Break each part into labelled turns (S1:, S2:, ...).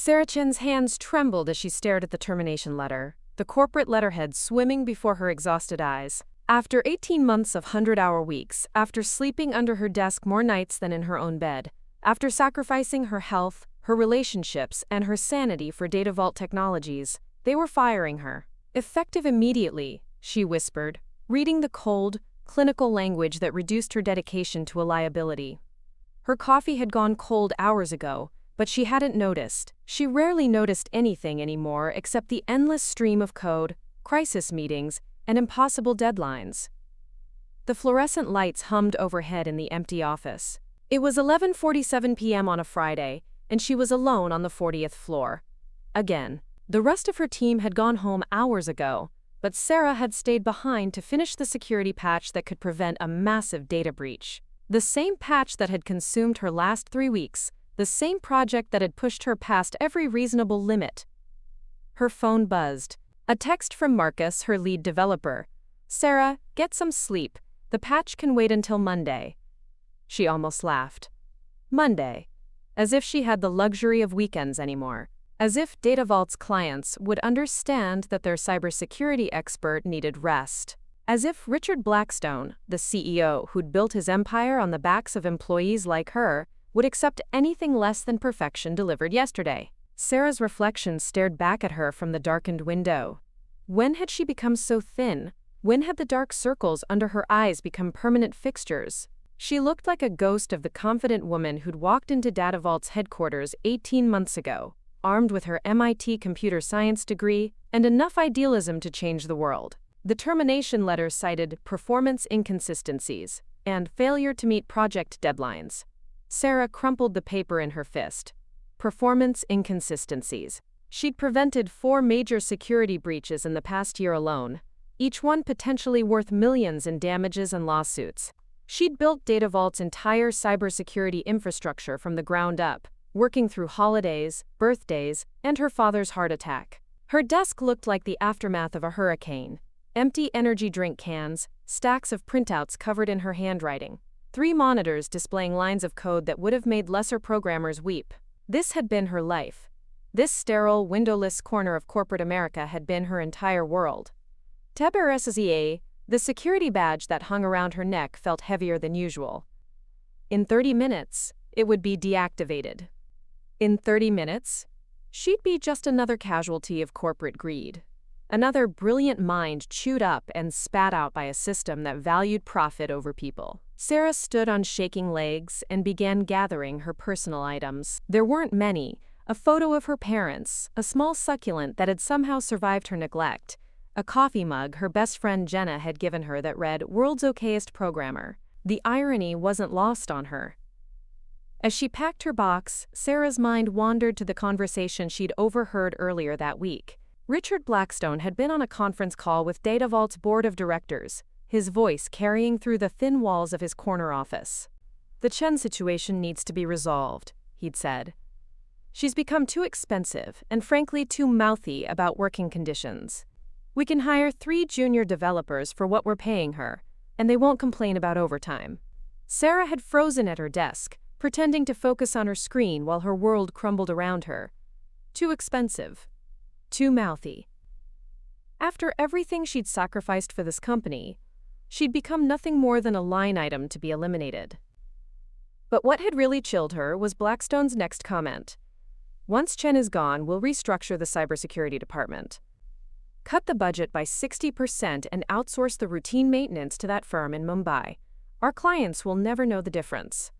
S1: Sarah Chen's hands trembled as she stared at the termination letter, the corporate letterhead swimming before her exhausted eyes. After 18 months of 100-hour weeks, after sleeping under her desk more nights than in her own bed, after sacrificing her health, her relationships, and her sanity for DataVault Technologies, they were firing her. "Effective immediately," she whispered, reading the cold, clinical language that reduced her dedication to a liability. Her coffee had gone cold hours ago, but she hadn't noticed. She rarely noticed anything anymore except the endless stream of code, crisis meetings, and impossible deadlines. The fluorescent lights hummed overhead in the empty office. It was 11:47 p.m. on a Friday, and she was alone on the 40th floor. Again. The rest of her team had gone home hours ago, but Sarah had stayed behind to finish the security patch that could prevent a massive data breach. The same patch that had consumed her last 3 weeks, the same project that had pushed her past every reasonable limit. Her phone buzzed. A text from Marcus, her lead developer. "Sarah, get some sleep. The patch can wait until Monday." She almost laughed. Monday. As if she had the luxury of weekends anymore. As if DataVault's clients would understand that their cybersecurity expert needed rest. As if Richard Blackstone, the CEO who'd built his empire on the backs of employees like her, would accept anything less than perfection delivered yesterday. Sarah's reflection stared back at her from the darkened window. When had she become so thin? When had the dark circles under her eyes become permanent fixtures? She looked like a ghost of the confident woman who'd walked into DataVault's headquarters 18 months ago, armed with her MIT computer science degree and enough idealism to change the world. The termination letter cited performance inconsistencies and failure to meet project deadlines. Sarah crumpled the paper in her fist. Performance inconsistencies. She'd prevented 4 major security breaches in the past year alone, each one potentially worth millions in damages and lawsuits. She'd built DataVault's entire cybersecurity infrastructure from the ground up, working through holidays, birthdays, and her father's heart attack. Her desk looked like the aftermath of a hurricane. Empty energy drink cans, stacks of printouts covered in her handwriting, 3 monitors displaying lines of code that would have made lesser programmers weep. This had been her life. This sterile, windowless corner of corporate America had been her entire world. TBRSZA, the security badge that hung around her neck, felt heavier than usual. In 30 minutes, it would be deactivated. In 30 minutes, she'd be just another casualty of corporate greed. Another brilliant mind chewed up and spat out by a system that valued profit over people. Sarah stood on shaking legs and began gathering her personal items. There weren't many. A photo of her parents, a small succulent that had somehow survived her neglect, a coffee mug her best friend Jenna had given her that read, "World's Okayest Programmer." The irony wasn't lost on her. As she packed her box, Sarah's mind wandered to the conversation she'd overheard earlier that week. Richard Blackstone had been on a conference call with DataVault's board of directors, his voice carrying through the thin walls of his corner office. "The Chen situation needs to be resolved," he'd said. "She's become too expensive and frankly too mouthy about working conditions. We can hire 3 junior developers for what we're paying her, and they won't complain about overtime." Sarah had frozen at her desk, pretending to focus on her screen while her world crumbled around her. Too expensive. Too mouthy. After everything she'd sacrificed for this company, she'd become nothing more than a line item to be eliminated. But what had really chilled her was Blackstone's next comment. "Once Chen is gone, we'll restructure the cybersecurity department. Cut the budget by 60% and outsource the routine maintenance to that firm in Mumbai. Our clients will never know the difference."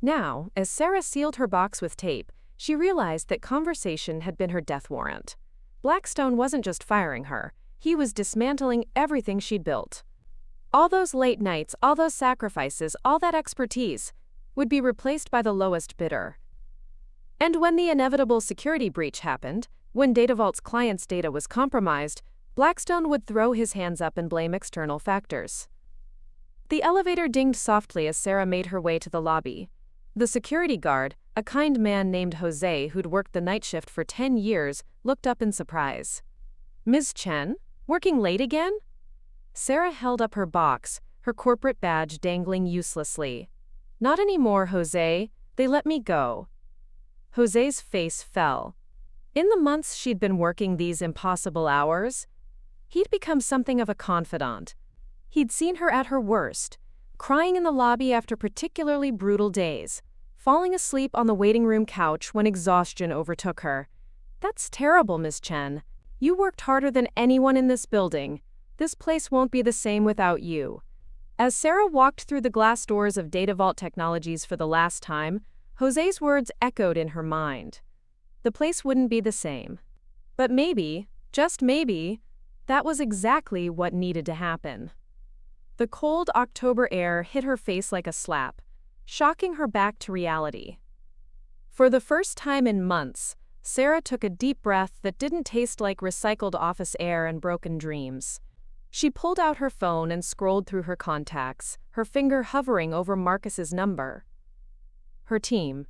S1: Now, as Sarah sealed her box with tape, she realized that conversation had been her death warrant. Blackstone wasn't just firing her, he was dismantling everything she'd built. All those late nights, all those sacrifices, all that expertise would be replaced by the lowest bidder. And when the inevitable security breach happened, when DataVault's clients' data was compromised, Blackstone would throw his hands up and blame external factors. The elevator dinged softly as Sarah made her way to the lobby. The security guard, a kind man named Jose who'd worked the night shift for 10 years, looked up in surprise. "Ms. Chen? Working late again?" Sarah held up her box, her corporate badge dangling uselessly. "Not anymore, Jose. They let me go." Jose's face fell. In the months she'd been working these impossible hours, he'd become something of a confidant. He'd seen her at her worst, crying in the lobby after particularly brutal days, falling asleep on the waiting room couch when exhaustion overtook her. "That's terrible, Miss Chen. You worked harder than anyone in this building. This place won't be the same without you." As Sarah walked through the glass doors of DataVault Technologies for the last time, Jose's words echoed in her mind. The place wouldn't be the same. But maybe, just maybe, that was exactly what needed to happen. The cold October air hit her face like a slap, shocking her back to reality. For the first time in months, Sarah took a deep breath that didn't taste like recycled office air and broken dreams. She pulled out her phone and scrolled through her contacts, her finger hovering over Marcus's number. Her team.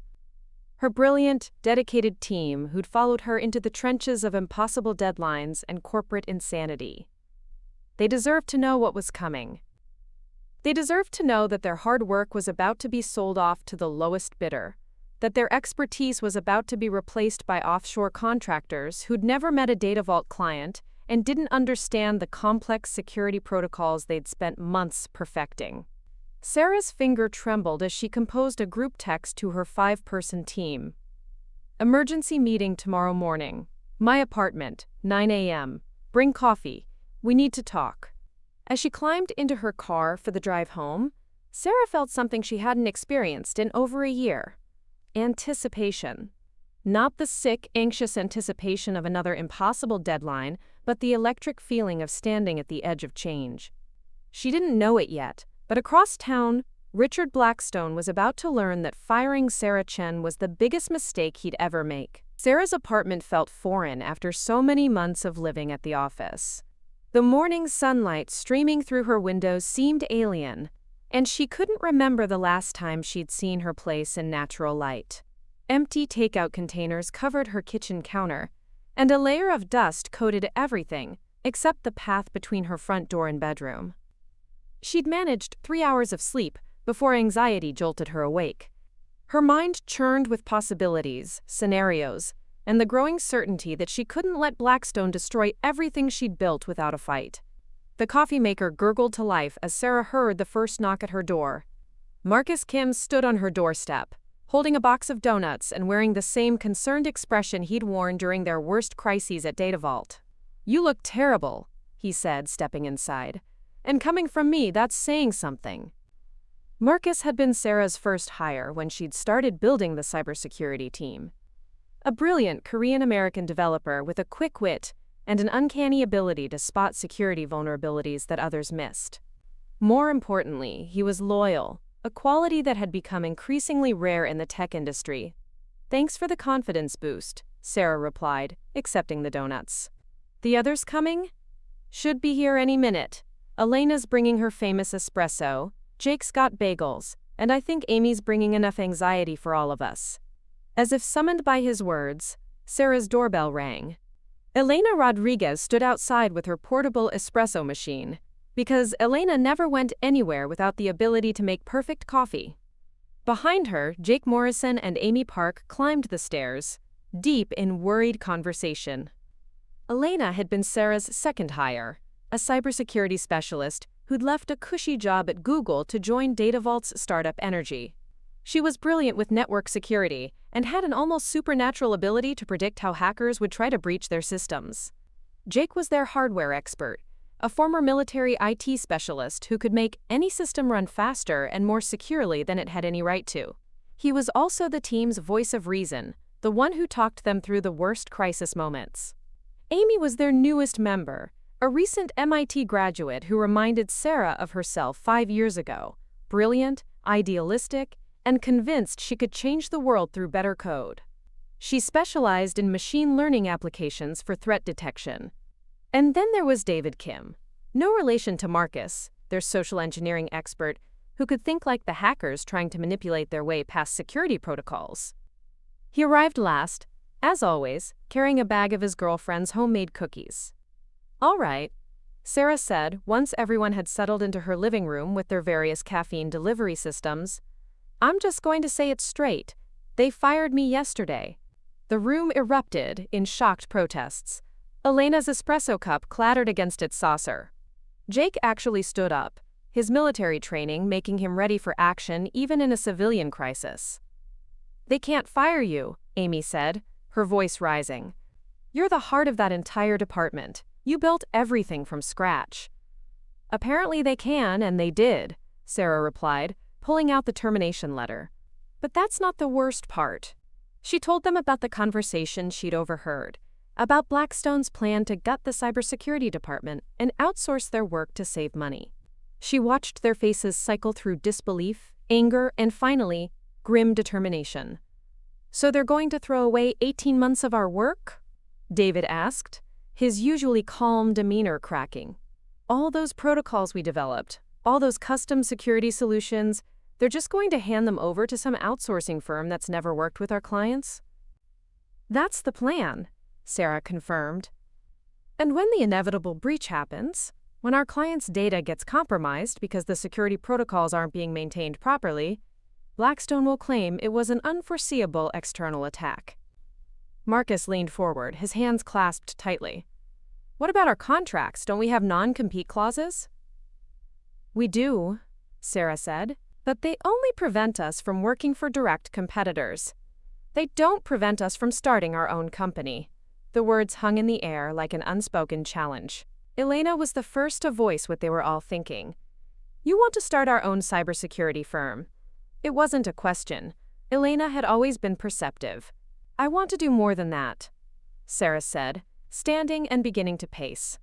S1: Her brilliant, dedicated team who'd followed her into the trenches of impossible deadlines and corporate insanity. They deserved to know what was coming. They deserved to know that their hard work was about to be sold off to the lowest bidder, that their expertise was about to be replaced by offshore contractors who'd never met a DataVault client and didn't understand the complex security protocols they'd spent months perfecting. Sarah's finger trembled as she composed a group text to her 5-person team. "Emergency meeting tomorrow morning. My apartment, 9 a.m. Bring coffee. We need to talk." As she climbed into her car for the drive home, Sarah felt something she hadn't experienced in over a year. Anticipation. Not the sick, anxious anticipation of another impossible deadline, but the electric feeling of standing at the edge of change. She didn't know it yet, but across town, Richard Blackstone was about to learn that firing Sarah Chen was the biggest mistake he'd ever make. Sarah's apartment felt foreign after so many months of living at the office. The morning sunlight streaming through her windows seemed alien, and she couldn't remember the last time she'd seen her place in natural light. Empty takeout containers covered her kitchen counter, and a layer of dust coated everything except the path between her front door and bedroom. She'd managed 3 hours of sleep before anxiety jolted her awake. Her mind churned with possibilities, scenarios, and the growing certainty that she couldn't let Blackstone destroy everything she'd built without a fight. The coffee maker gurgled to life as Sarah heard the first knock at her door. Marcus Kim stood on her doorstep, holding a box of donuts and wearing the same concerned expression he'd worn during their worst crises at DataVault. "You look terrible," he said, stepping inside. "And coming from me, that's saying something." Marcus had been Sarah's first hire when she'd started building the cybersecurity team. A brilliant Korean-American developer with a quick wit and an uncanny ability to spot security vulnerabilities that others missed. More importantly, he was loyal, a quality that had become increasingly rare in the tech industry. "Thanks for the confidence boost," Sarah replied, accepting the donuts. "The others coming?" "Should be here any minute. Elena's bringing her famous espresso, Jake's got bagels, and I think Amy's bringing enough anxiety for all of us." As if summoned by his words, Sarah's doorbell rang. Elena Rodriguez stood outside with her portable espresso machine, because Elena never went anywhere without the ability to make perfect coffee. Behind her, Jake Morrison and Amy Park climbed the stairs, deep in worried conversation. Elena had been Sarah's second hire, a cybersecurity specialist who'd left a cushy job at Google to join DataVault's startup Energy. She was brilliant with network security and had an almost supernatural ability to predict how hackers would try to breach their systems. Jake was their hardware expert, a former military IT specialist who could make any system run faster and more securely than it had any right to. He was also the team's voice of reason, the one who talked them through the worst crisis moments. Amy was their newest member, a recent MIT graduate who reminded Sarah of herself 5 years ago, brilliant, idealistic, and convinced she could change the world through better code. She specialized in machine learning applications for threat detection. And then there was David Kim, no relation to Marcus, their social engineering expert, who could think like the hackers trying to manipulate their way past security protocols. He arrived last, as always, carrying a bag of his girlfriend's homemade cookies. "All right," Sarah said once everyone had settled into her living room with their various caffeine delivery systems. "I'm just going to say it straight. They fired me yesterday." The room erupted in shocked protests. Elena's espresso cup clattered against its saucer. Jake actually stood up, his military training making him ready for action even in a civilian crisis. "They can't fire you," Amy said, her voice rising. "You're the heart of that entire department. You built everything from scratch." "Apparently they can, and they did," Sarah replied, pulling out the termination letter. But that's not the worst part. She told them about the conversation she'd overheard, about Blackstone's plan to gut the cybersecurity department and outsource their work to save money. She watched their faces cycle through disbelief, anger, and finally, grim determination. "So they're going to throw away 18 months of our work?" David asked, his usually calm demeanor cracking. "All those protocols we developed, all those custom security solutions, they're just going to hand them over to some outsourcing firm that's never worked with our clients?" "That's the plan," Sarah confirmed. "And when the inevitable breach happens, when our client's data gets compromised because the security protocols aren't being maintained properly, Blackstone will claim it was an unforeseeable external attack." Marcus leaned forward, his hands clasped tightly. "What about our contracts? Don't we have non-compete clauses?" "We do," Sarah said, "but they only prevent us from working for direct competitors. They don't prevent us from starting our own company." The words hung in the air like an unspoken challenge. Elena was the first to voice what they were all thinking. "You want to start our own cybersecurity firm?" It wasn't a question. Elena had always been perceptive. "I want to do more than that," Sarah said, standing and beginning to pace.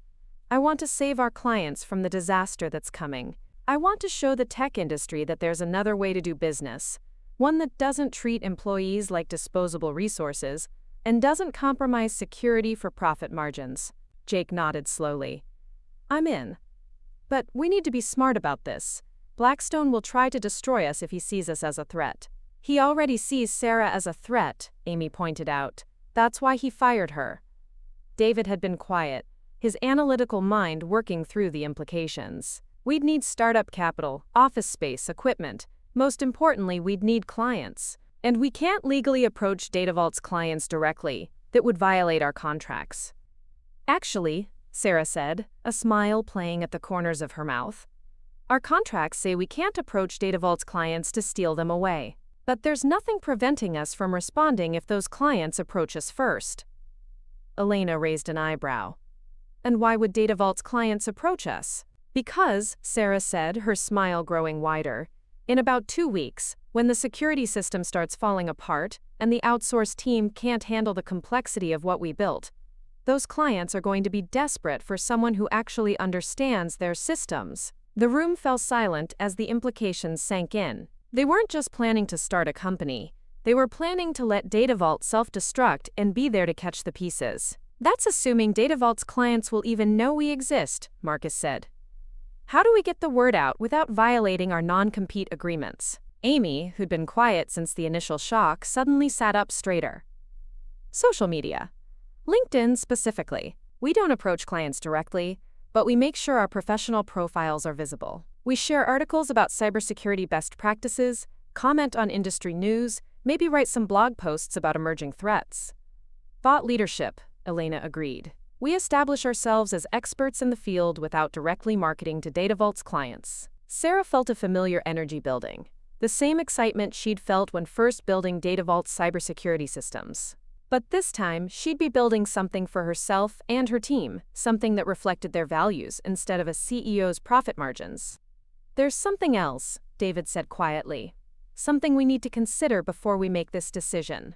S1: "I want to save our clients from the disaster that's coming. I want to show the tech industry that there's another way to do business, one that doesn't treat employees like disposable resources and doesn't compromise security for profit margins." Jake nodded slowly. "I'm in. But we need to be smart about this. Blackstone will try to destroy us if he sees us as a threat." "He already sees Sarah as a threat," Amy pointed out. "That's why he fired her." David had been quiet, his analytical mind working through the implications. "We'd need startup capital, office space, equipment. Most importantly, we'd need clients. And we can't legally approach DataVault's clients directly. That would violate our contracts." "Actually," Sarah said, a smile playing at the corners of her mouth, "our contracts say we can't approach DataVault's clients to steal them away. But there's nothing preventing us from responding if those clients approach us first." Elena raised an eyebrow. "And why would DataVault's clients approach us?" "Because," Sarah said, her smile growing wider, "in about 2 weeks, when the security system starts falling apart and the outsourced team can't handle the complexity of what we built, those clients are going to be desperate for someone who actually understands their systems." The room fell silent as the implications sank in. They weren't just planning to start a company. They were planning to let DataVault self-destruct and be there to catch the pieces. "That's assuming DataVault's clients will even know we exist," Marcus said. "How do we get the word out without violating our non-compete agreements?" Amy, who'd been quiet since the initial shock, suddenly sat up straighter. "Social media. LinkedIn specifically. We don't approach clients directly, but we make sure our professional profiles are visible. We share articles about cybersecurity best practices, comment on industry news, maybe write some blog posts about emerging threats." "Thought leadership," Elena agreed. "We establish ourselves as experts in the field without directly marketing to DataVault's clients." Sarah felt a familiar energy building, the same excitement she'd felt when first building DataVault's cybersecurity systems. But this time, she'd be building something for herself and her team, something that reflected their values instead of a CEO's profit margins. "There's something else," David said quietly. "Something we need to consider before we make this decision."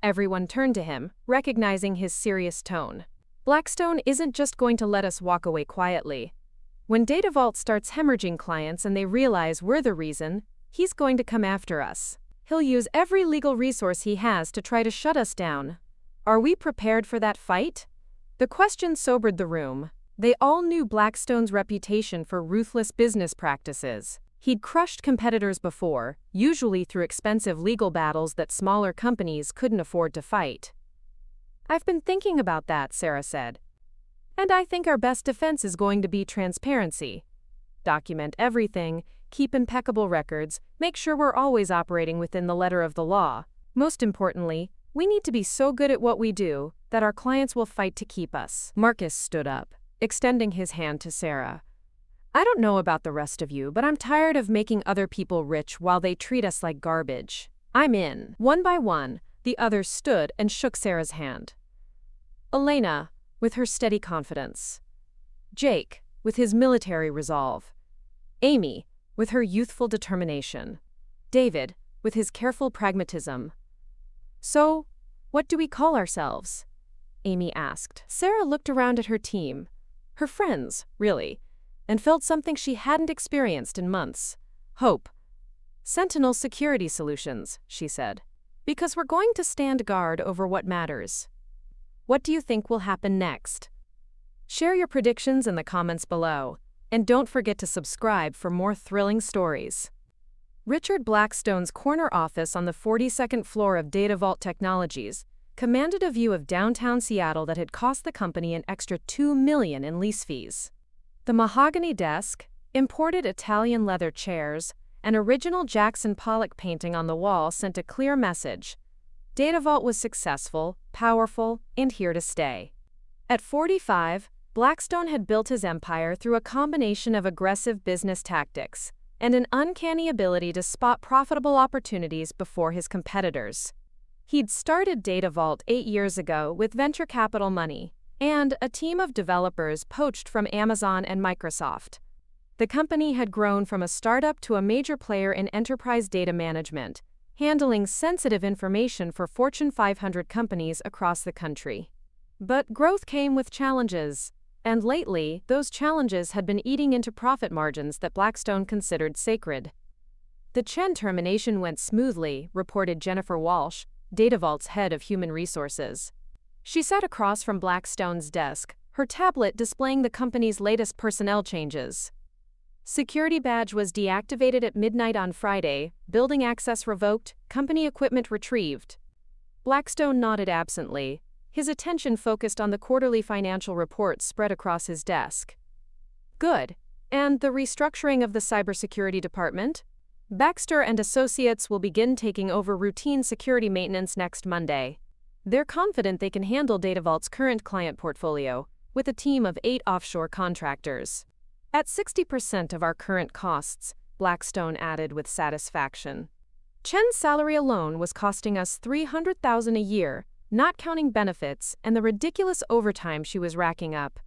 S1: Everyone turned to him, recognizing his serious tone. "Blackstone isn't just going to let us walk away quietly. When DataVault starts hemorrhaging clients and they realize we're the reason, he's going to come after us. He'll use every legal resource he has to try to shut us down. Are we prepared for that fight?" The question sobered the room. They all knew Blackstone's reputation for ruthless business practices. He'd crushed competitors before, usually through expensive legal battles that smaller companies couldn't afford to fight. "I've been thinking about that," Sarah said. "And I think our best defense is going to be transparency. Document everything, keep impeccable records, make sure we're always operating within the letter of the law. Most importantly, We need to be so good at what we do that our clients will fight to keep us. Marcus stood up, extending his hand to Sarah. I don't know about the rest of you, but I'm tired of making other people rich while they treat us like garbage. I'm in. One by one, the others stood and shook Sarah's hand. Elena, with her steady confidence. Jake, with his military resolve. Amy, with her youthful determination. David, with his careful pragmatism. So, what do we call ourselves? Amy asked. Sarah looked around at her team, her friends, really, and felt something she hadn't experienced in months. Hope. Sentinel Security Solutions, she said. Because we're going to stand guard over what matters. What do you think will happen next? Share your predictions in the comments below, and don't forget to subscribe for more thrilling stories. Richard Blackstone's corner office on the 42nd floor of DataVault Technologies commanded a view of downtown Seattle that had cost the company an extra $2 million in lease fees. The mahogany desk, imported Italian leather chairs, and original Jackson Pollock painting on the wall sent a clear message. DataVault was successful, powerful, and here to stay. At 45, Blackstone had built his empire through a combination of aggressive business tactics and an uncanny ability to spot profitable opportunities before his competitors. He'd started DataVault 8 years ago with venture capital money and a team of developers poached from Amazon and Microsoft. The company had grown from a startup to a major player in enterprise data management, handling sensitive information for Fortune 500 companies across the country. But growth came with challenges, and lately, those challenges had been eating into profit margins that Blackstone considered sacred. The Chen termination went smoothly, reported Jennifer Walsh, DataVault's head of human resources. She sat across from Blackstone's desk, her tablet displaying the company's latest personnel changes. Security badge was deactivated at midnight on Friday, building access revoked, company equipment retrieved. Blackstone nodded absently, his attention focused on the quarterly financial reports spread across his desk. Good. And the restructuring of the cybersecurity department? Baxter and Associates will begin taking over routine security maintenance next Monday. They're confident they can handle DataVault's current client portfolio, with a team of 8 offshore contractors. At 60% of our current costs, Blackstone added with satisfaction. Chen's salary alone was costing us $300,000 a year, not counting benefits and the ridiculous overtime she was racking up.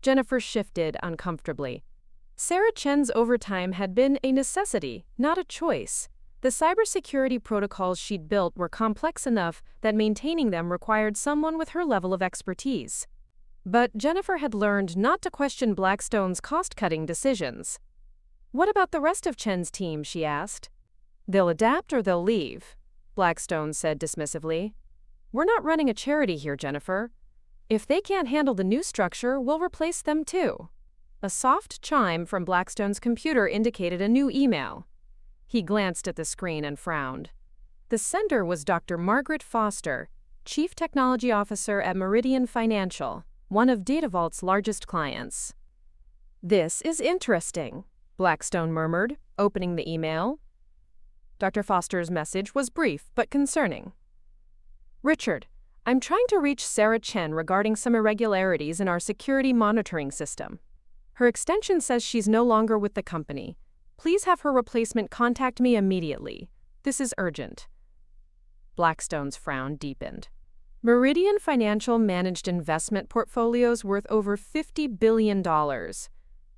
S1: Jennifer shifted uncomfortably. Sarah Chen's overtime had been a necessity, not a choice. The cybersecurity protocols she'd built were complex enough that maintaining them required someone with her level of expertise. But Jennifer had learned not to question Blackstone's cost-cutting decisions. What about the rest of Chen's team, she asked. They'll adapt or they'll leave, Blackstone said dismissively. We're not running a charity here, Jennifer. If they can't handle the new structure, we'll replace them too. A soft chime from Blackstone's computer indicated a new email. He glanced at the screen and frowned. The sender was Dr. Margaret Foster, Chief Technology Officer at Meridian Financial, one of DataVault's largest clients. This is interesting, Blackstone murmured, opening the email. Dr. Foster's message was brief but concerning. Richard, I'm trying to reach Sarah Chen regarding some irregularities in our security monitoring system. Her extension says she's no longer with the company. Please have her replacement contact me immediately. This is urgent. Blackstone's frown deepened. Meridian Financial managed investment portfolios worth over $50 billion,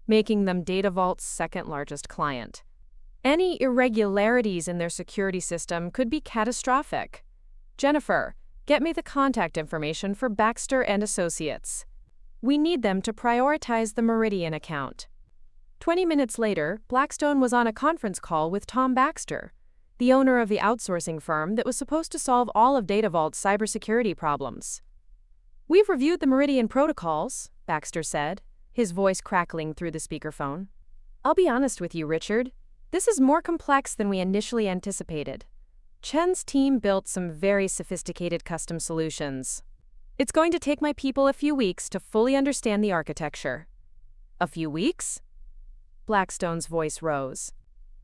S1: making them DataVault's second-largest client. Any irregularities in their security system could be catastrophic. Jennifer, get me the contact information for Baxter and Associates. We need them to prioritize the Meridian account. 20 minutes later, Blackstone was on a conference call with Tom Baxter, the owner of the outsourcing firm that was supposed to solve all of DataVault's cybersecurity problems. We've reviewed the Meridian protocols, Baxter said, his voice crackling through the speakerphone. I'll be honest with you, Richard. This is more complex than we initially anticipated. Chen's team built some very sophisticated custom solutions. It's going to take my people a few weeks to fully understand the architecture. A few weeks? Blackstone's voice rose.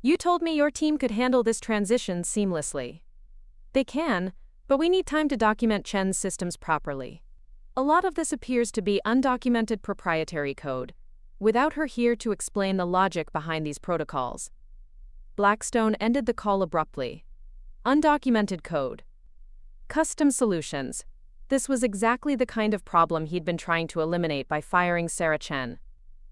S1: You told me your team could handle this transition seamlessly. They can, but we need time to document Chen's systems properly. A lot of this appears to be undocumented proprietary code, without her here to explain the logic behind these protocols. Blackstone ended the call abruptly. Undocumented code. Custom solutions. This was exactly the kind of problem he'd been trying to eliminate by firing Sarah Chen.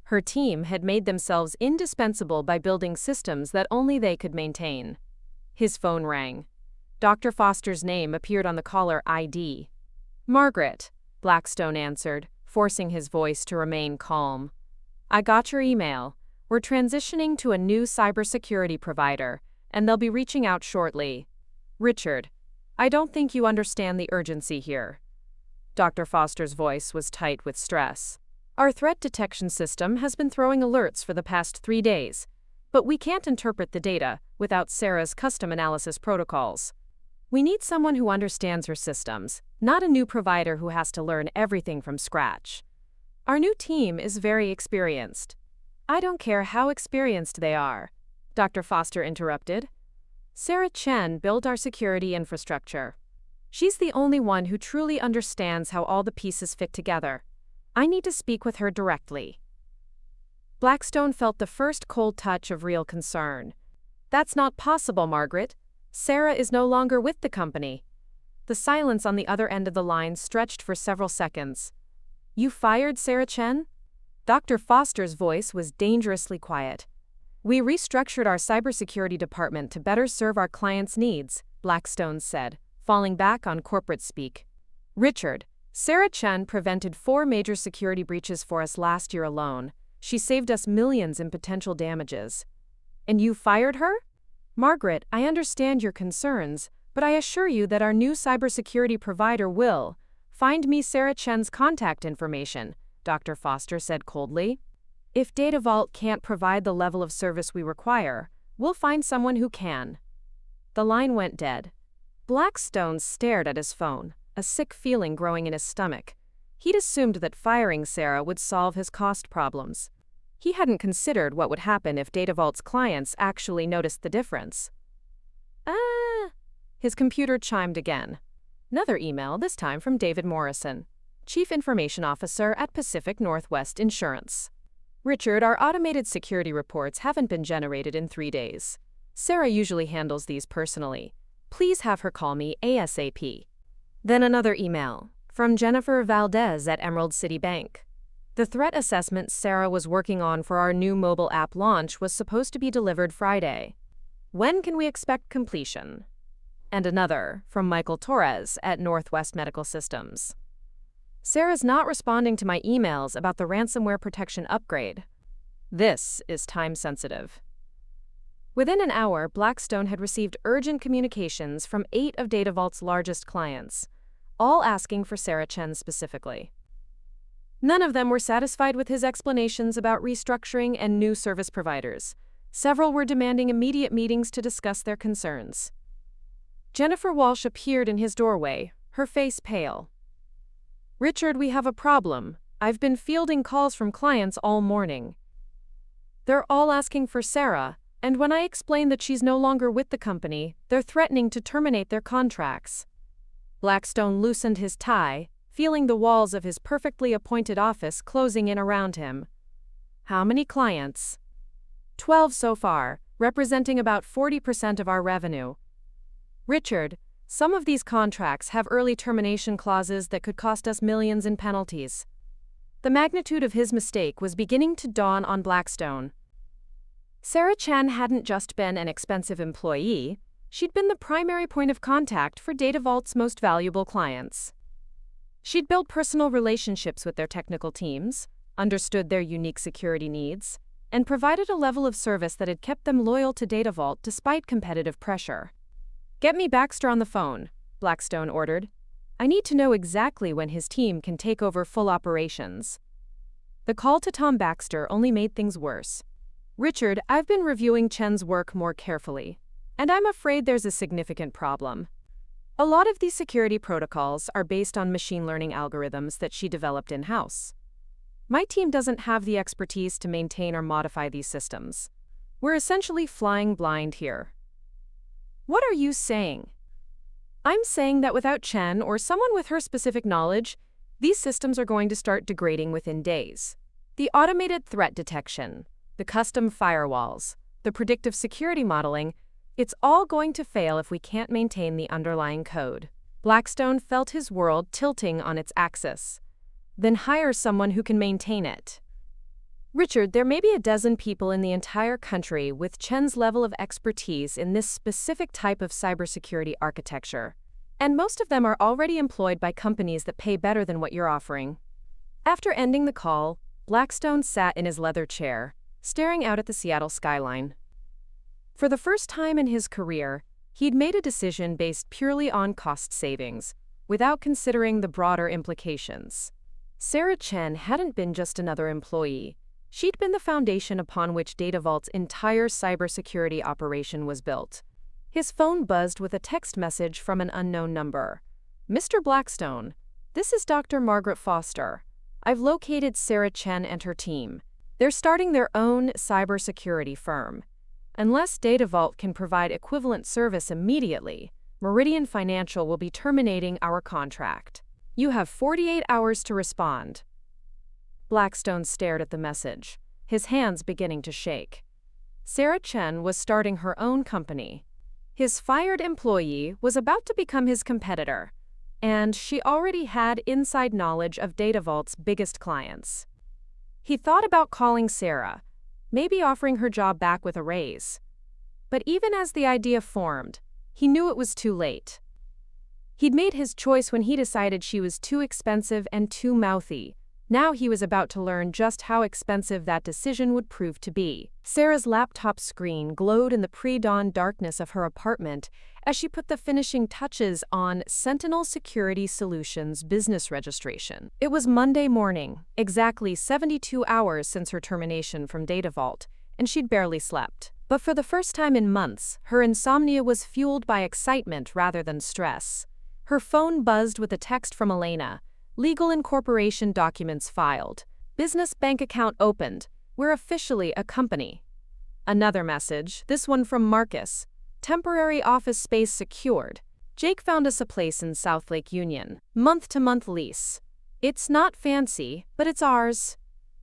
S1: Her team had made themselves indispensable by building systems that only they could maintain. His phone rang. Dr. Foster's name appeared on the caller ID. "Margaret," Blackstone answered, forcing his voice to remain calm. "I got your email. We're transitioning to a new cybersecurity provider, and they'll be reaching out shortly. Richard, I don't think you understand the urgency here." Dr. Foster's voice was tight with stress. "Our threat detection system has been throwing alerts for the past 3 days, but we can't interpret the data without Sarah's custom analysis protocols. We need someone who understands her systems, not a new provider who has to learn everything from scratch. Our new team is very experienced." "I don't care how experienced they are," Dr. Foster interrupted. "Sarah Chen built our security infrastructure. She's the only one who truly understands how all the pieces fit together. I need to speak with her directly." Blackstone felt the first cold touch of real concern. "That's not possible, Margaret. Sarah is no longer with the company." The silence on the other end of the line stretched for several seconds. "You fired Sarah Chen?" Dr. Foster's voice was dangerously quiet. "We restructured our cybersecurity department to better serve our clients' needs," Blackstone said, falling back on corporate speak. "Richard, Sarah Chen prevented 4 major security breaches for us last year alone. She saved us millions in potential damages. And you fired her? Margaret, I understand your concerns, but I assure you that our new cybersecurity provider will find me Sarah Chen's contact information," Dr. Foster said coldly. "If DataVault can't provide the level of service we require, we'll find someone who can." The line went dead. Blackstone stared at his phone, a sick feeling growing in his stomach. He'd assumed that firing Sarah would solve his cost problems. He hadn't considered what would happen if DataVault's clients actually noticed the difference. His computer chimed again. Another email, this time from David Morrison, Chief Information Officer at Pacific Northwest Insurance. "Richard, our automated security reports haven't been generated in 3 days. Sarah usually handles these personally. Please have her call me ASAP." Then another email, from Jennifer Valdez at Emerald City Bank. "The threat assessment Sarah was working on for our new mobile app launch was supposed to be delivered Friday. When can we expect completion?" And another, from Michael Torres at Northwest Medical Systems. "Sarah's not responding to my emails about the ransomware protection upgrade. This is time-sensitive." Within an hour, Blackstone had received urgent communications from 8 of DataVault's largest clients, all asking for Sarah Chen specifically. None of them were satisfied with his explanations about restructuring and new service providers. Several were demanding immediate meetings to discuss their concerns. Jennifer Walsh appeared in his doorway, her face pale. "Richard, we have a problem. I've been fielding calls from clients all morning. They're all asking for Sarah, and when I explain that she's no longer with the company, they're threatening to terminate their contracts." Blackstone loosened his tie, feeling the walls of his perfectly appointed office closing in around him. "How many clients?" 12 so far, representing about 40% of our revenue. "Richard, some of these contracts have early termination clauses that could cost us millions in penalties." The magnitude of his mistake was beginning to dawn on Blackstone. Sarah Chen hadn't just been an expensive employee, she'd been the primary point of contact for DataVault's most valuable clients. She'd built personal relationships with their technical teams, understood their unique security needs, and provided a level of service that had kept them loyal to DataVault despite competitive pressure. "Get me Baxter on the phone," Blackstone ordered. "I need to know exactly when his team can take over full operations." The call to Tom Baxter only made things worse. "Richard, I've been reviewing Chen's work more carefully, and I'm afraid there's a significant problem. A lot of these security protocols are based on machine learning algorithms that she developed in-house. My team doesn't have the expertise to maintain or modify these systems. We're essentially flying blind here." "What are you saying?" I'm saying that without Chen or someone with her specific knowledge, these systems are going to start degrading within days. The automated threat detection, the custom firewalls, the predictive security modeling, it's all going to fail if we can't maintain the underlying code. Blackstone felt his world tilting on its axis. Then hire someone who can maintain it. Richard, there may be a dozen people in the entire country with Chen's level of expertise in this specific type of cybersecurity architecture, and most of them are already employed by companies that pay better than what you're offering. After ending the call, Blackstone sat in his leather chair, staring out at the Seattle skyline. For the first time in his career, he'd made a decision based purely on cost savings, without considering the broader implications. Sarah Chen hadn't been just another employee. She'd been the foundation upon which DataVault's entire cybersecurity operation was built. His phone buzzed with a text message from an unknown number. "Mr. Blackstone, this is Dr. Margaret Foster. I've located Sarah Chen and her team. They're starting their own cybersecurity firm. Unless DataVault can provide equivalent service immediately, Meridian Financial will be terminating our contract. You have 48 hours to respond." Blackstone stared at the message, his hands beginning to shake. Sarah Chen was starting her own company. His fired employee was about to become his competitor, and she already had inside knowledge of DataVault's biggest clients. He thought about calling Sarah, maybe offering her job back with a raise. But even as the idea formed, he knew it was too late. He'd made his choice when he decided she was too expensive and too mouthy. Now he was about to learn just how expensive that decision would prove to be. Sarah's laptop screen glowed in the pre-dawn darkness of her apartment as she put the finishing touches on Sentinel Security Solutions business registration. It was Monday morning, exactly 72 hours since her termination from DataVault, and she'd barely slept. But for the first time in months, her insomnia was fueled by excitement rather than stress. Her phone buzzed with a text from Elena. "Legal incorporation documents filed. Business bank account opened. We're officially a company." Another message, this one from Marcus. "Temporary office space secured. Jake found us a place in South Lake Union. Month-to-month lease. It's not fancy, but it's ours."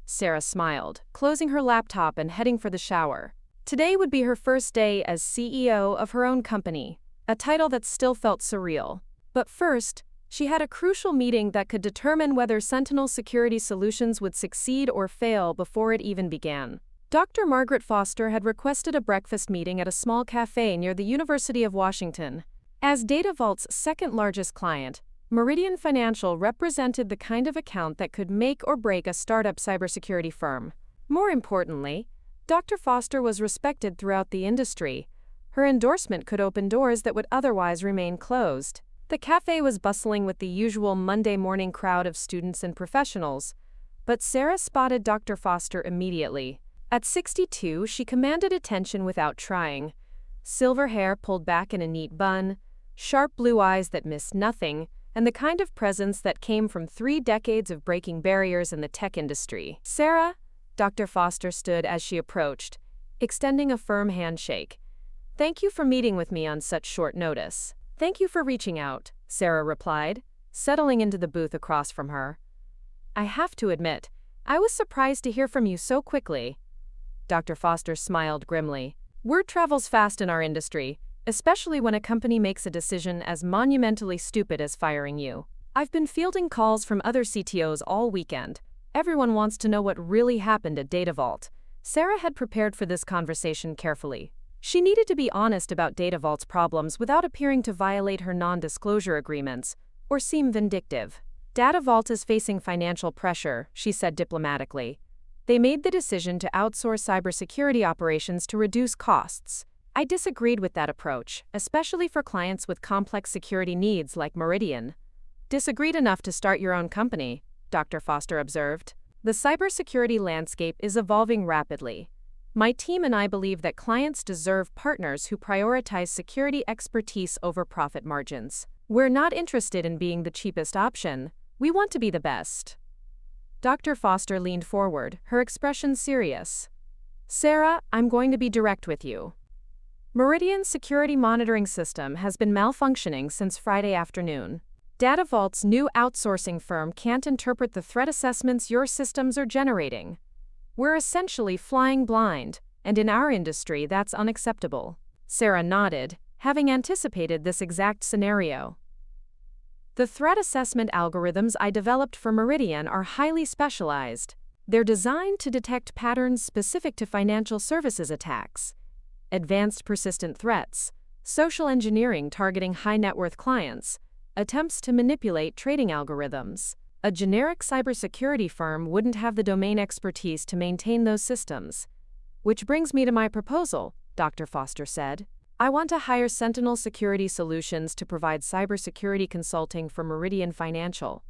S1: Sarah smiled, closing her laptop and heading for the shower. Today would be her first day as CEO of her own company, a title that still felt surreal. But first, she had a crucial meeting that could determine whether Sentinel Security Solutions would succeed or fail before it even began. Dr. Margaret Foster had requested a breakfast meeting at a small cafe near the University of Washington. As DataVault's second-largest client, Meridian Financial represented the kind of account that could make or break a startup cybersecurity firm. More importantly, Dr. Foster was respected throughout the industry. Her endorsement could open doors that would otherwise remain closed. The cafe was bustling with the usual Monday morning crowd of students and professionals, but Sarah spotted Dr. Foster immediately. At 62, she commanded attention without trying. Silver hair pulled back in a neat bun, sharp blue eyes that missed nothing, and the kind of presence that came from 3 decades of breaking barriers in the tech industry. "Sarah," Dr. Foster stood as she approached, extending a firm handshake. "Thank you for meeting with me on such short notice." "Thank you for reaching out," Sarah replied, settling into the booth across from her. "I have to admit, I was surprised to hear from you so quickly." Dr. Foster smiled grimly. "Word travels fast in our industry, especially when a company makes a decision as monumentally stupid as firing you. I've been fielding calls from other CTOs all weekend. Everyone wants to know what really happened at DataVault." Sarah had prepared for this conversation carefully. She needed to be honest about DataVault's problems without appearing to violate her non-disclosure agreements or seem vindictive. "DataVault is facing financial pressure," she said diplomatically. "They made the decision to outsource cybersecurity operations to reduce costs. I disagreed with that approach, especially for clients with complex security needs like Meridian." "Disagreed enough to start your own company," Dr. Foster observed. "The cybersecurity landscape is evolving rapidly. My team and I believe that clients deserve partners who prioritize security expertise over profit margins. We're not interested in being the cheapest option. We want to be the best." Dr. Foster leaned forward, her expression serious. "Sarah, I'm going to be direct with you. Meridian's security monitoring system has been malfunctioning since Friday afternoon. DataVault's new outsourcing firm can't interpret the threat assessments your systems are generating. We're essentially flying blind, and in our industry that's unacceptable. Sarah nodded, having anticipated this exact scenario. The threat assessment algorithms I developed for Meridian are highly specialized. They're designed to detect patterns specific to financial services attacks, advanced persistent threats, social engineering targeting high-net-worth clients, attempts to manipulate trading algorithms. A generic cybersecurity firm wouldn't have the domain expertise to maintain those systems. Which brings me to my proposal, Dr. Foster said. I want to hire Sentinel Security Solutions to provide cybersecurity consulting for Meridian Financial.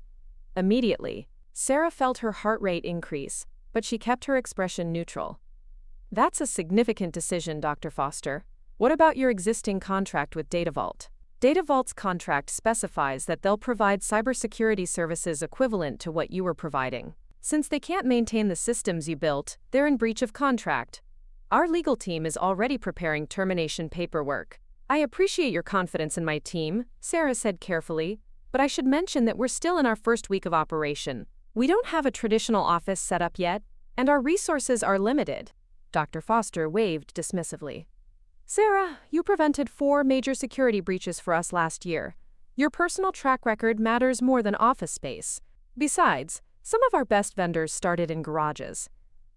S1: Immediately, Sarah felt her heart rate increase, but she kept her expression neutral. That's a significant decision, Dr. Foster. What about your existing contract with DataVault? DataVault's contract specifies that they'll provide cybersecurity services equivalent to what you were providing. Since they can't maintain the systems you built, they're in breach of contract. Our legal team is already preparing termination paperwork. I appreciate your confidence in my team, Sarah said carefully, but I should mention that we're still in our first week of operation. We don't have a traditional office set up yet, and our resources are limited. Dr. Foster waved dismissively. Sarah, you prevented 4 major security breaches for us last year. Your personal track record matters more than office space. Besides, some of our best vendors started in garages.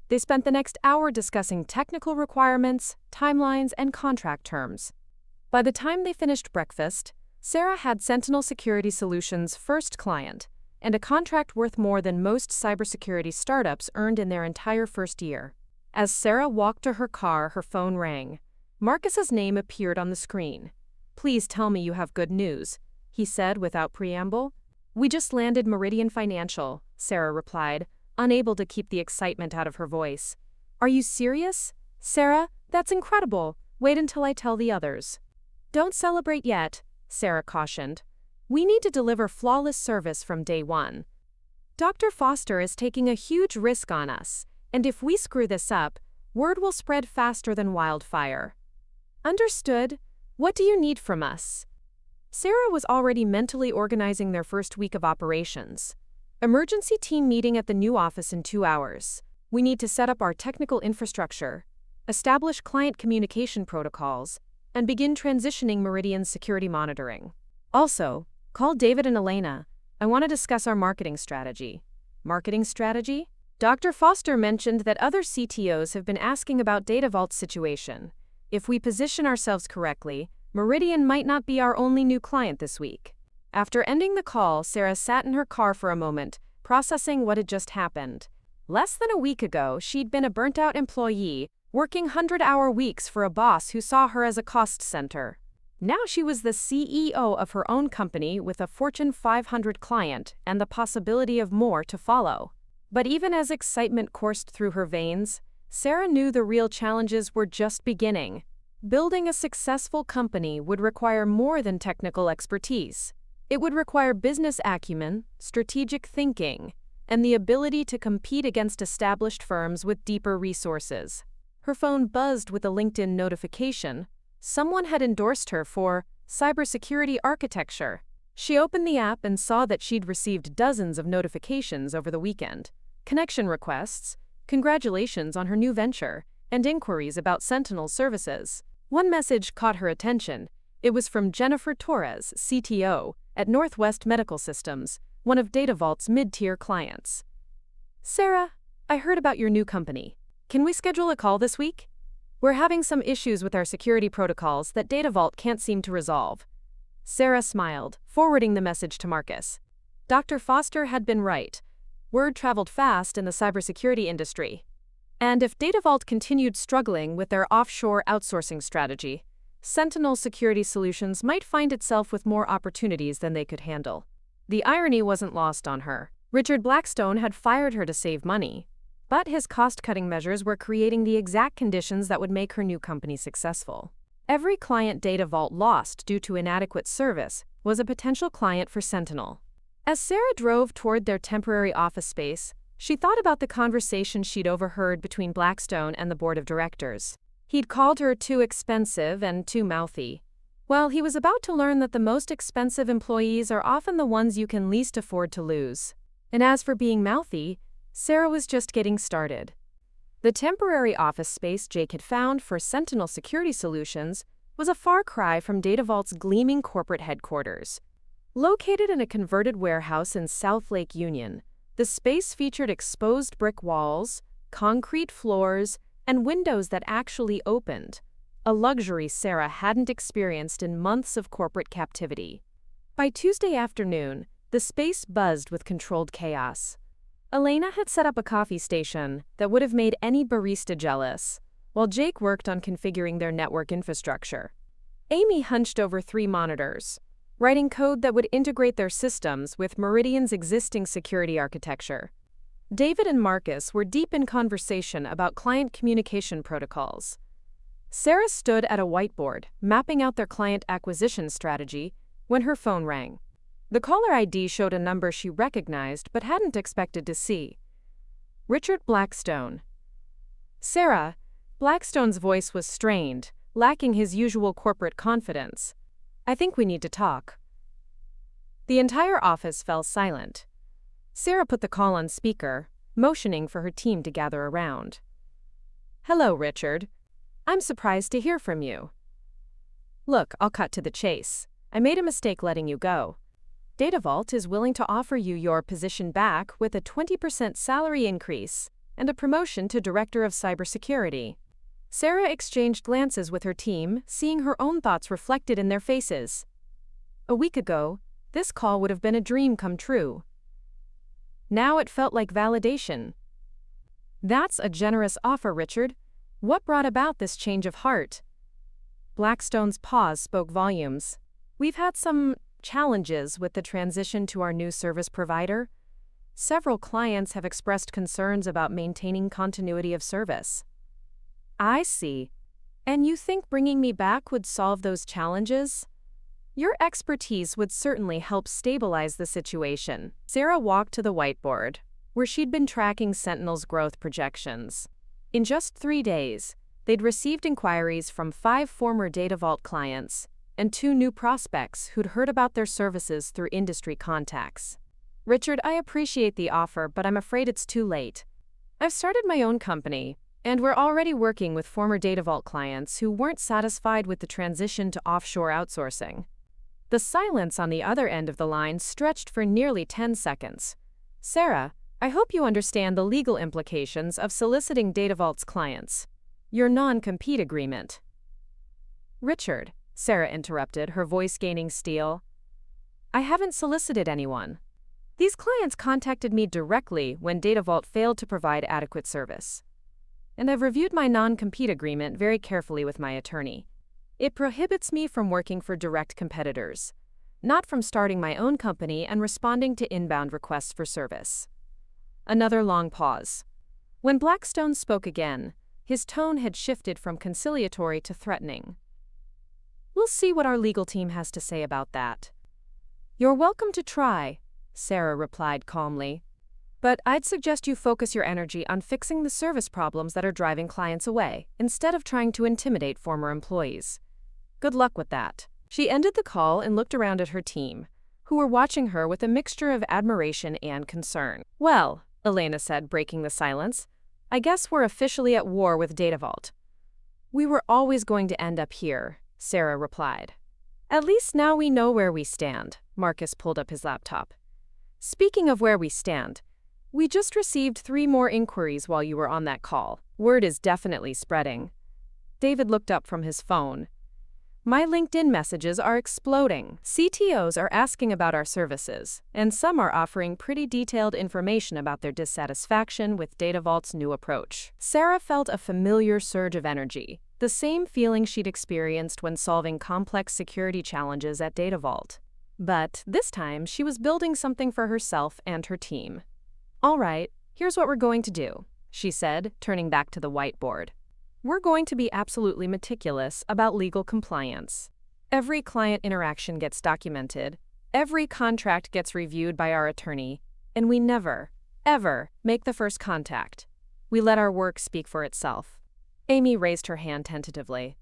S1: They spent the next hour discussing technical requirements, timelines, and contract terms. By the time they finished breakfast, Sarah had Sentinel Security Solutions' first client, and a contract worth more than most cybersecurity startups earned in their entire first year. As Sarah walked to her car, her phone rang. Marcus's name appeared on the screen. Please tell me you have good news, he said without preamble. We just landed Meridian Financial, Sarah replied, unable to keep the excitement out of her voice. Are you serious? Sarah, that's incredible. Wait until I tell the others. Don't celebrate yet, Sarah cautioned. We need to deliver flawless service from day one. Dr. Foster is taking a huge risk on us, and if we screw this up, word will spread faster than wildfire. Understood. What do you need from us? Sarah was already mentally organizing their first week of operations. Emergency team meeting at the new office in 2 hours. We need to set up our technical infrastructure, establish client communication protocols, and begin transitioning Meridian's security monitoring. Also, call David and Elena. I want to discuss our marketing strategy. Marketing strategy? Dr. Foster mentioned that other CTOs have been asking about DataVault's situation. If we position ourselves correctly, Meridian might not be our only new client this week. After ending the call, Sarah sat in her car for a moment, processing what had just happened. Less than a week ago, she'd been a burnt-out employee, working 100-hour weeks for a boss who saw her as a cost center. Now she was the CEO of her own company with a Fortune 500 client and the possibility of more to follow. But even as excitement coursed through her veins, Sarah knew the real challenges were just beginning. Building a successful company would require more than technical expertise. It would require business acumen, strategic thinking, and the ability to compete against established firms with deeper resources. Her phone buzzed with a LinkedIn notification. Someone had endorsed her for cybersecurity architecture. She opened the app and saw that she'd received dozens of notifications over the weekend. Connection requests, congratulations on her new venture, and inquiries about Sentinel services. One message caught her attention. It was from Jennifer Torres, CTO, at Northwest Medical Systems, one of DataVault's mid-tier clients. Sarah, I heard about your new company. Can we schedule a call this week? We're having some issues with our security protocols that DataVault can't seem to resolve. Sarah smiled, forwarding the message to Marcus. Dr. Foster had been right. Word traveled fast in the cybersecurity industry. And if DataVault continued struggling with their offshore outsourcing strategy, Sentinel Security Solutions might find itself with more opportunities than they could handle. The irony wasn't lost on her. Richard Blackstone had fired her to save money, but his cost-cutting measures were creating the exact conditions that would make her new company successful. Every client DataVault lost due to inadequate service was a potential client for Sentinel. As Sarah drove toward their temporary office space, she thought about the conversation she'd overheard between Blackstone and the board of directors. He'd called her too expensive and too mouthy. Well, he was about to learn that the most expensive employees are often the ones you can least afford to lose. And as for being mouthy, Sarah was just getting started. The temporary office space Jake had found for Sentinel Security Solutions was a far cry from DataVault's gleaming corporate headquarters. Located in a converted warehouse in South Lake Union, the space featured exposed brick walls, concrete floors, and windows that actually opened, a luxury Sarah hadn't experienced in months of corporate captivity. By Tuesday afternoon, the space buzzed with controlled chaos. Elena had set up a coffee station that would have made any barista jealous, while Jake worked on configuring their network infrastructure. Amy hunched over 3 monitors, writing code that would integrate their systems with Meridian's existing security architecture. David and Marcus were deep in conversation about client communication protocols. Sarah stood at a whiteboard, mapping out their client acquisition strategy, when her phone rang. The caller ID showed a number she recognized but hadn't expected to see. Richard Blackstone. Sarah. Blackstone's voice was strained, lacking his usual corporate confidence. I think we need to talk. The entire office fell silent. Sarah put the call on speaker, motioning for her team to gather around. Hello, Richard. I'm surprised to hear from you. Look, I'll cut to the chase. I made a mistake letting you go. DataVault is willing to offer you your position back with a 20% salary increase and a promotion to Director of Cybersecurity. Sarah exchanged glances with her team, seeing her own thoughts reflected in their faces. A week ago, this call would have been a dream come true. Now it felt like validation. That's a generous offer, Richard. What brought about this change of heart? Blackstone's pause spoke volumes. We've had some challenges with the transition to our new service provider. Several clients have expressed concerns about maintaining continuity of service. I see. And you think bringing me back would solve those challenges? Your expertise would certainly help stabilize the situation. Sarah walked to the whiteboard, where she'd been tracking Sentinel's growth projections. In just 3 days, they'd received inquiries from 5 former DataVault clients and 2 new prospects who'd heard about their services through industry contacts. Richard, I appreciate the offer, but I'm afraid it's too late. I've started my own company, and we're already working with former DataVault clients who weren't satisfied with the transition to offshore outsourcing. The silence on the other end of the line stretched for nearly 10 seconds. Sarah, I hope you understand the legal implications of soliciting DataVault's clients. Your non-compete agreement. Richard, Sarah interrupted, her voice gaining steel. I haven't solicited anyone. These clients contacted me directly when DataVault failed to provide adequate service. And I've reviewed my non-compete agreement very carefully with my attorney. It prohibits me from working for direct competitors, not from starting my own company and responding to inbound requests for service. Another long pause. When Blackstone spoke again, his tone had shifted from conciliatory to threatening. We'll see what our legal team has to say about that. You're welcome to try, Sarah replied calmly. But I'd suggest you focus your energy on fixing the service problems that are driving clients away, instead of trying to intimidate former employees. Good luck with that. She ended the call and looked around at her team, who were watching her with a mixture of admiration and concern. Well, Elena said, breaking the silence, I guess we're officially at war with DataVault. We were always going to end up here, Sarah replied. At least now we know where we stand. Marcus pulled up his laptop. Speaking of where we stand, we just received 3 more inquiries while you were on that call. Word is definitely spreading. David looked up from his phone. My LinkedIn messages are exploding. CTOs are asking about our services, and some are offering pretty detailed information about their dissatisfaction with DataVault's new approach. Sarah felt a familiar surge of energy, the same feeling she'd experienced when solving complex security challenges at DataVault. But this time, she was building something for herself and her team. All right, here's what we're going to do, she said, turning back to the whiteboard. We're going to be absolutely meticulous about legal compliance. Every client interaction gets documented, every contract gets reviewed by our attorney, and we never, ever make the first contact. We let our work speak for itself. Amy raised her hand tentatively.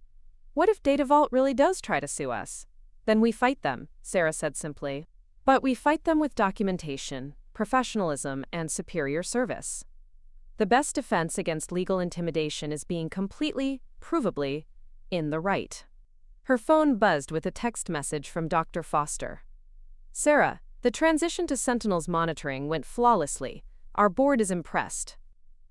S1: What if DataVault really does try to sue us? Then we fight them, Sarah said simply. But we fight them with documentation, professionalism, and superior service. The best defense against legal intimidation is being completely, provably, in the right. Her phone buzzed with a text message from Dr. Foster. Sarah, the transition to Sentinel's monitoring went flawlessly. Our board is impressed.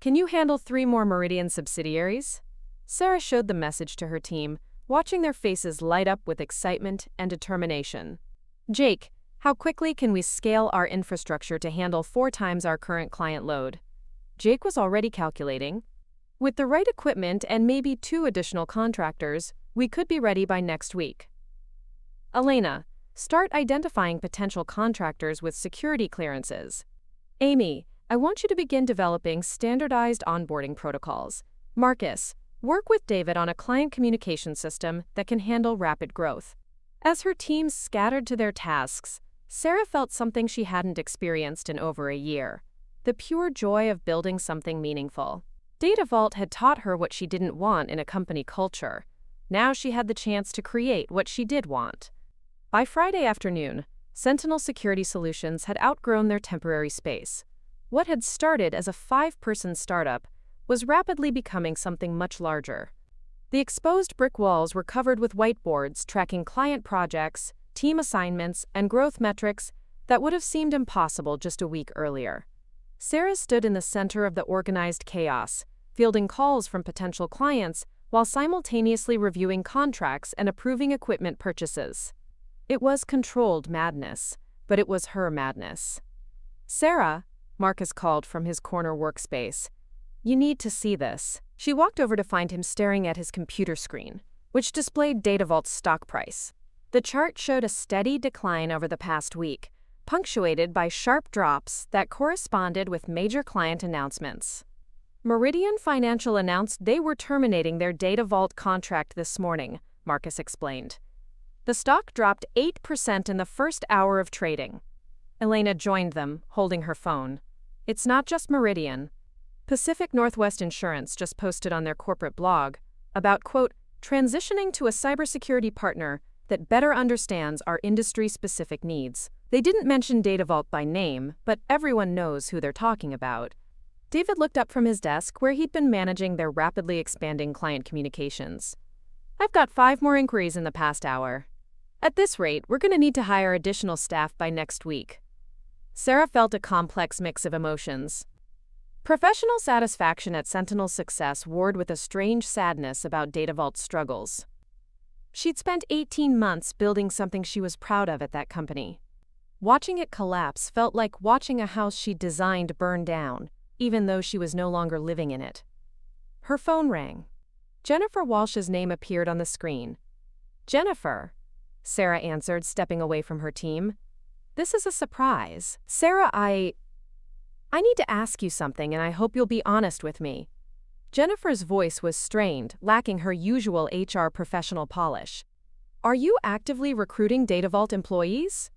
S1: Can you handle 3 more Meridian subsidiaries? Sarah showed the message to her team, watching their faces light up with excitement and determination. Jake, how quickly can we scale our infrastructure to handle 4 times our current client load? Jake was already calculating. With the right equipment and maybe 2 additional contractors, we could be ready by next week. Elena, start identifying potential contractors with security clearances. Amy, I want you to begin developing standardized onboarding protocols. Marcus, work with David on a client communication system that can handle rapid growth. As her teams scattered to their tasks, Sarah felt something she hadn't experienced in over a year: the pure joy of building something meaningful. DataVault had taught her what she didn't want in a company culture. Now she had the chance to create what she did want. By Friday afternoon, Sentinel Security Solutions had outgrown their temporary space. What had started as a 5-person startup was rapidly becoming something much larger. The exposed brick walls were covered with whiteboards tracking client projects, team assignments, and growth metrics that would have seemed impossible just a week earlier. Sarah stood in the center of the organized chaos, fielding calls from potential clients while simultaneously reviewing contracts and approving equipment purchases. It was controlled madness, but it was her madness. Sarah, Marcus called from his corner workspace. You need to see this. She walked over to find him staring at his computer screen, which displayed DataVault's stock price. The chart showed a steady decline over the past week, punctuated by sharp drops that corresponded with major client announcements. Meridian Financial announced they were terminating their DataVault contract this morning, Marcus explained. The stock dropped 8% in the first hour of trading. Elena joined them, holding her phone. It's not just Meridian. Pacific Northwest Insurance just posted on their corporate blog about, quote, transitioning to a cybersecurity partner that better understands our industry-specific needs. They didn't mention DataVault by name, but everyone knows who they're talking about. David looked up from his desk where he'd been managing their rapidly expanding client communications. I've got 5 more inquiries in the past hour. At this rate, we're going to need to hire additional staff by next week. Sarah felt a complex mix of emotions. Professional satisfaction at Sentinel's success warred with a strange sadness about DataVault's struggles. She'd spent 18 months building something she was proud of at that company. Watching it collapse felt like watching a house she'd designed burn down, even though she was no longer living in it. Her phone rang. Jennifer Walsh's name appeared on the screen. Jennifer, Sarah answered, stepping away from her team. This is a surprise. Sarah, I need to ask you something, and I hope you'll be honest with me. Jennifer's voice was strained, lacking her usual HR professional polish. Are you actively recruiting DataVault employees?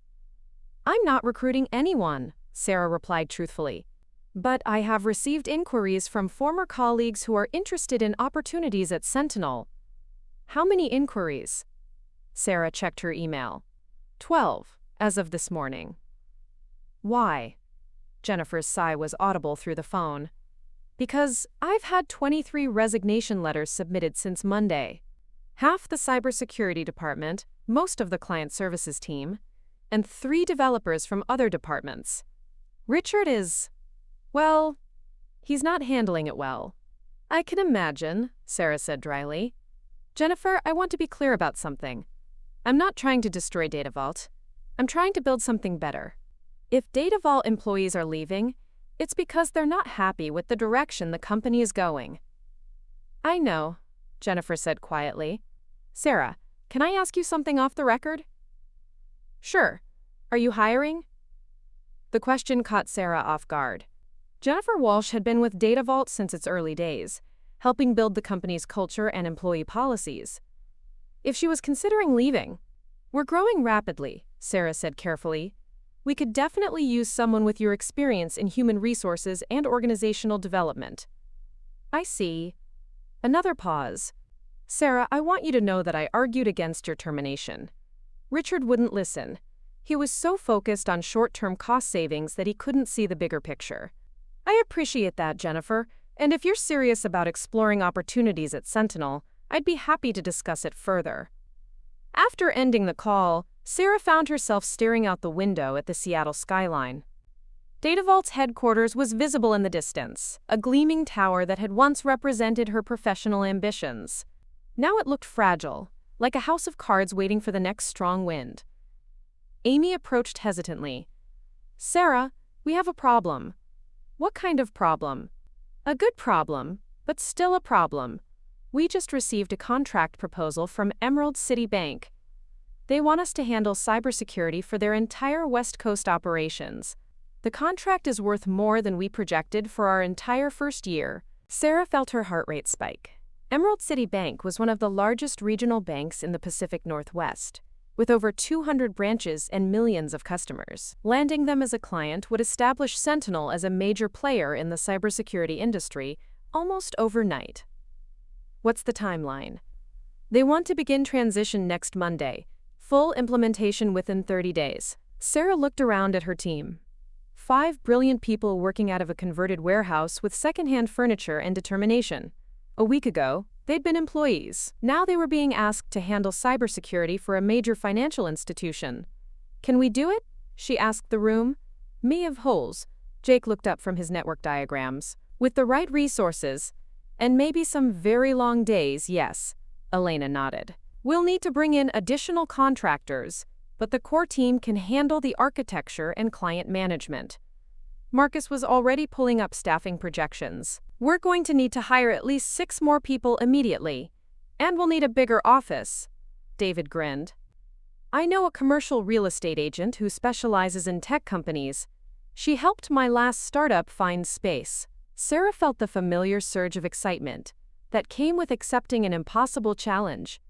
S1: I'm not recruiting anyone, Sarah replied truthfully. But I have received inquiries from former colleagues who are interested in opportunities at Sentinel. How many inquiries? Sarah checked her email. 12, as of this morning. Why? Jennifer's sigh was audible through the phone. Because I've had 23 resignation letters submitted since Monday. Half the cybersecurity department, most of the client services team, and 3 developers from other departments. Richard is, well, he's not handling it well. I can imagine, Sarah said dryly. Jennifer, I want to be clear about something. I'm not trying to destroy DataVault. I'm trying to build something better. If DataVault employees are leaving, it's because they're not happy with the direction the company is going. I know, Jennifer said quietly. Sarah, can I ask you something off the record? Sure. Are you hiring? The question caught Sarah off guard. Jennifer Walsh had been with DataVault since its early days, helping build the company's culture and employee policies. If she was considering leaving, we're growing rapidly, Sarah said carefully. We could definitely use someone with your experience in human resources and organizational development. I see. Another pause. Sarah, I want you to know that I argued against your termination. Richard wouldn't listen. He was so focused on short-term cost savings that he couldn't see the bigger picture. I appreciate that, Jennifer, and if you're serious about exploring opportunities at Sentinel, I'd be happy to discuss it further. After ending the call, Sarah found herself staring out the window at the Seattle skyline. DataVault's headquarters was visible in the distance, a gleaming tower that had once represented her professional ambitions. Now it looked fragile, like a house of cards waiting for the next strong wind. Amy approached hesitantly. Sarah, we have a problem. What kind of problem? A good problem, but still a problem. We just received a contract proposal from Emerald City Bank. They want us to handle cybersecurity for their entire West Coast operations. The contract is worth more than we projected for our entire first year. Sarah felt her heart rate spike. Emerald City Bank was one of the largest regional banks in the Pacific Northwest, with over 200 branches and millions of customers. Landing them as a client would establish Sentinel as a major player in the cybersecurity industry almost overnight. What's the timeline? They want to begin transition next Monday, full implementation within 30 days. Sarah looked around at her team. 5 brilliant people working out of a converted warehouse with secondhand furniture and determination. A week ago, they'd been employees. Now they were being asked to handle cybersecurity for a major financial institution. Can we do it? She asked the room. Me of holes. Jake looked up from his network diagrams. With the right resources, and maybe some very long days, yes. Elena nodded. We'll need to bring in additional contractors, but the core team can handle the architecture and client management. Marcus was already pulling up staffing projections. We're going to need to hire at least 6 more people immediately. And we'll need a bigger office. David grinned. I know a commercial real estate agent who specializes in tech companies. She helped my last startup find space. Sarah felt the familiar surge of excitement that came with accepting an impossible challenge.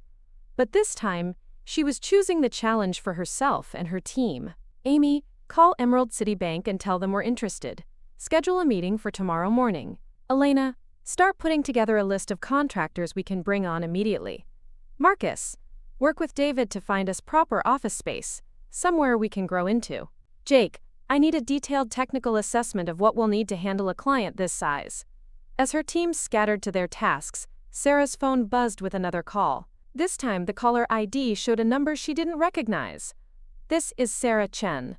S1: But this time, she was choosing the challenge for herself and her team. Amy, call Emerald City Bank and tell them we're interested. Schedule a meeting for tomorrow morning. Elena, start putting together a list of contractors we can bring on immediately. Marcus, work with David to find us proper office space, somewhere we can grow into. Jake, I need a detailed technical assessment of what we'll need to handle a client this size. As her team scattered to their tasks, Sarah's phone buzzed with another call. This time, the caller ID showed a number she didn't recognize. This is Sarah Chen.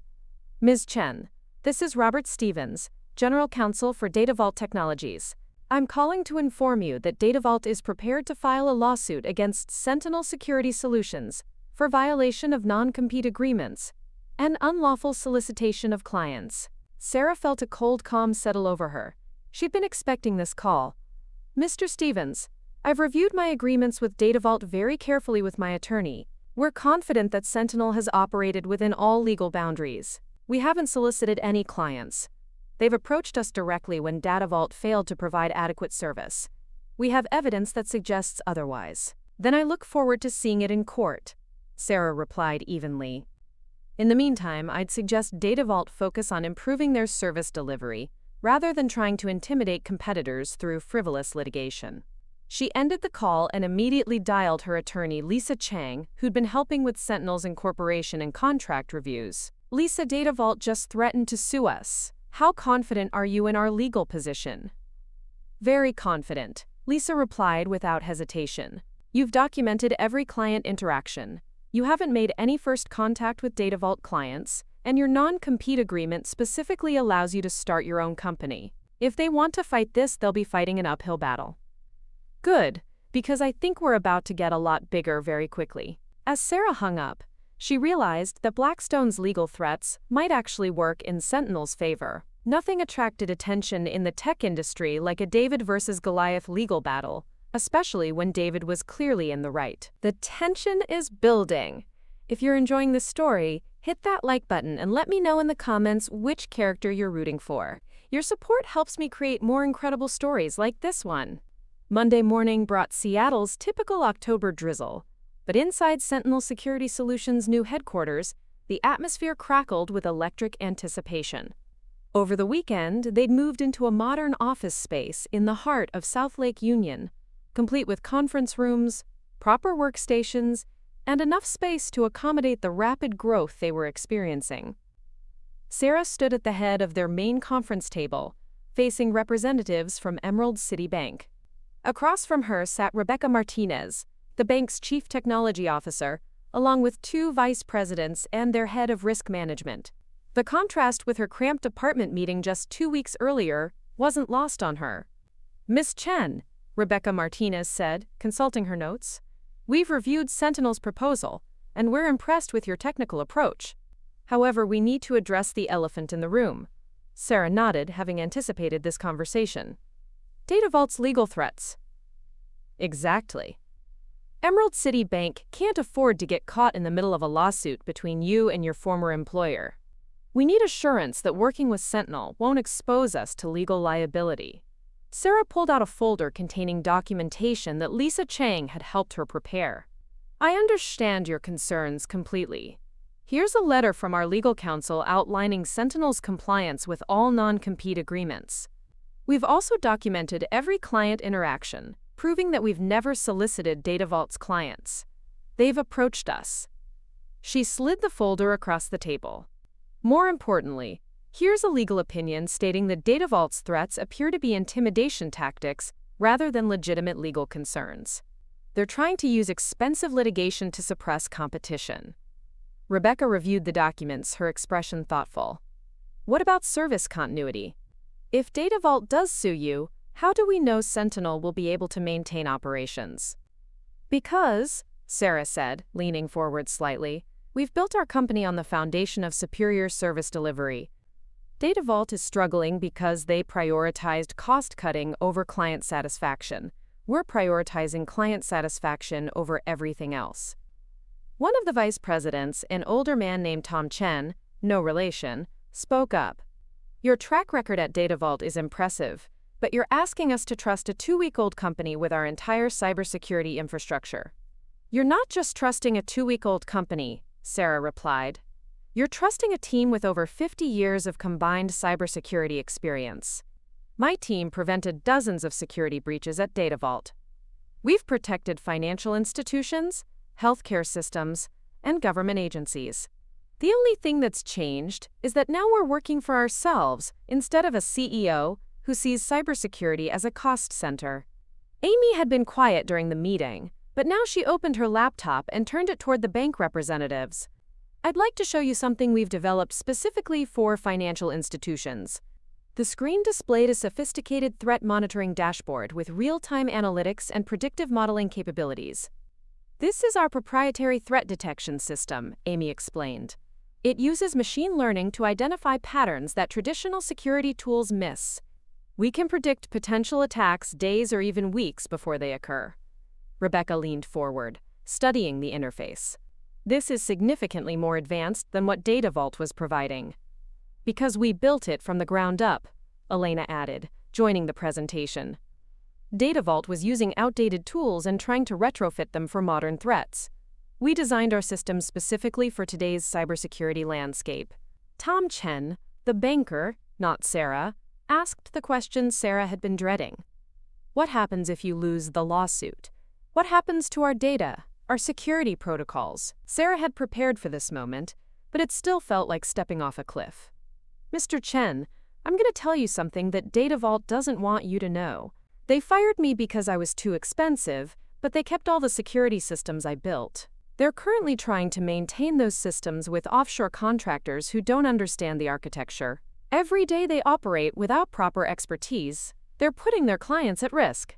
S1: Ms. Chen, this is Robert Stevens, General Counsel for DataVault Technologies. I'm calling to inform you that DataVault is prepared to file a lawsuit against Sentinel Security Solutions for violation of non-compete agreements and unlawful solicitation of clients. Sarah felt a cold calm settle over her. She'd been expecting this call. Mr. Stevens, I've reviewed my agreements with DataVault very carefully with my attorney. We're confident that Sentinel has operated within all legal boundaries. We haven't solicited any clients. They've approached us directly when DataVault failed to provide adequate service. We have evidence that suggests otherwise. Then I look forward to seeing it in court, Sarah replied evenly. In the meantime, I'd suggest DataVault focus on improving their service delivery, rather than trying to intimidate competitors through frivolous litigation. She ended the call and immediately dialed her attorney Lisa Chang, who'd been helping with Sentinel's incorporation and contract reviews. Lisa, DataVault just threatened to sue us. How confident are you in our legal position? Very confident, Lisa replied without hesitation. You've documented every client interaction. You haven't made any first contact with DataVault clients, and your non-compete agreement specifically allows you to start your own company. If they want to fight this, they'll be fighting an uphill battle. Good, because I think we're about to get a lot bigger very quickly. As Sarah hung up, she realized that Blackstone's legal threats might actually work in Sentinel's favor. Nothing attracted attention in the tech industry like a David versus Goliath legal battle, especially when David was clearly in the right. The tension is building. If you're enjoying this story, hit that like button and let me know in the comments which character you're rooting for. Your support helps me create more incredible stories like this one. Monday morning brought Seattle's typical October drizzle. But inside Sentinel Security Solutions' new headquarters, the atmosphere crackled with electric anticipation. Over the weekend, they'd moved into a modern office space in the heart of South Lake Union, complete with conference rooms, proper workstations, and enough space to accommodate the rapid growth they were experiencing. Sarah stood at the head of their main conference table, facing representatives from Emerald City Bank. Across from her sat Rebecca Martinez, the bank's chief technology officer, along with 2 vice presidents and their head of risk management. The contrast with her cramped apartment meeting just 2 weeks earlier wasn't lost on her. "Miss Chen," Rebecca Martinez said, consulting her notes, "we've reviewed Sentinel's proposal, and we're impressed with your technical approach. However, we need to address the elephant in the room." Sarah nodded, having anticipated this conversation. "DataVault's legal threats." "Exactly. Emerald City Bank can't afford to get caught in the middle of a lawsuit between you and your former employer. We need assurance that working with Sentinel won't expose us to legal liability." Sarah pulled out a folder containing documentation that Lisa Chang had helped her prepare. "I understand your concerns completely. Here's a letter from our legal counsel outlining Sentinel's compliance with all non-compete agreements. We've also documented every client interaction, proving that we've never solicited DataVault's clients. They've approached us." She slid the folder across the table. "More importantly, here's a legal opinion stating that DataVault's threats appear to be intimidation tactics rather than legitimate legal concerns. They're trying to use expensive litigation to suppress competition." Rebecca reviewed the documents, her expression thoughtful. "What about service continuity? If DataVault does sue you, how do we know Sentinel will be able to maintain operations?" "Because," Sarah said, leaning forward slightly, "we've built our company on the foundation of superior service delivery. DataVault is struggling because they prioritized cost-cutting over client satisfaction. We're prioritizing client satisfaction over everything else." One of the vice presidents, an older man named Chen, no relation, spoke up. "Your track record at DataVault is impressive, but you're asking us to trust a 2-week-old company with our entire cybersecurity infrastructure." "You're not just trusting a 2-week-old company," Sarah replied. "You're trusting a team with over 50 years of combined cybersecurity experience. My team prevented dozens of security breaches at DataVault. We've protected financial institutions, healthcare systems, and government agencies. The only thing that's changed is that now we're working for ourselves instead of a CEO who sees cybersecurity as a cost center." Amy had been quiet during the meeting, but now she opened her laptop and turned it toward the bank representatives. "I'd like to show you something we've developed specifically for financial institutions." The screen displayed a sophisticated threat monitoring dashboard with real-time analytics and predictive modeling capabilities. "This is our proprietary threat detection system," Amy explained. "It uses machine learning to identify patterns that traditional security tools miss. We can predict potential attacks days or even weeks before they occur." Rebecca leaned forward, studying the interface. "This is significantly more advanced than what DataVault was providing." "Because we built it from the ground up," Elena added, joining the presentation. "DataVault was using outdated tools and trying to retrofit them for modern threats. We designed our systems specifically for today's cybersecurity landscape." Chen, the banker, not Sarah, asked the question Sarah had been dreading. "What happens if you lose the lawsuit? What happens to our data, our security protocols?" Sarah had prepared for this moment, but it still felt like stepping off a cliff. "Mr. Chen, I'm going to tell you something that DataVault doesn't want you to know. They fired me because I was too expensive, but they kept all the security systems I built. They're currently trying to maintain those systems with offshore contractors who don't understand the architecture. Every day they operate without proper expertise. They're putting their clients at risk."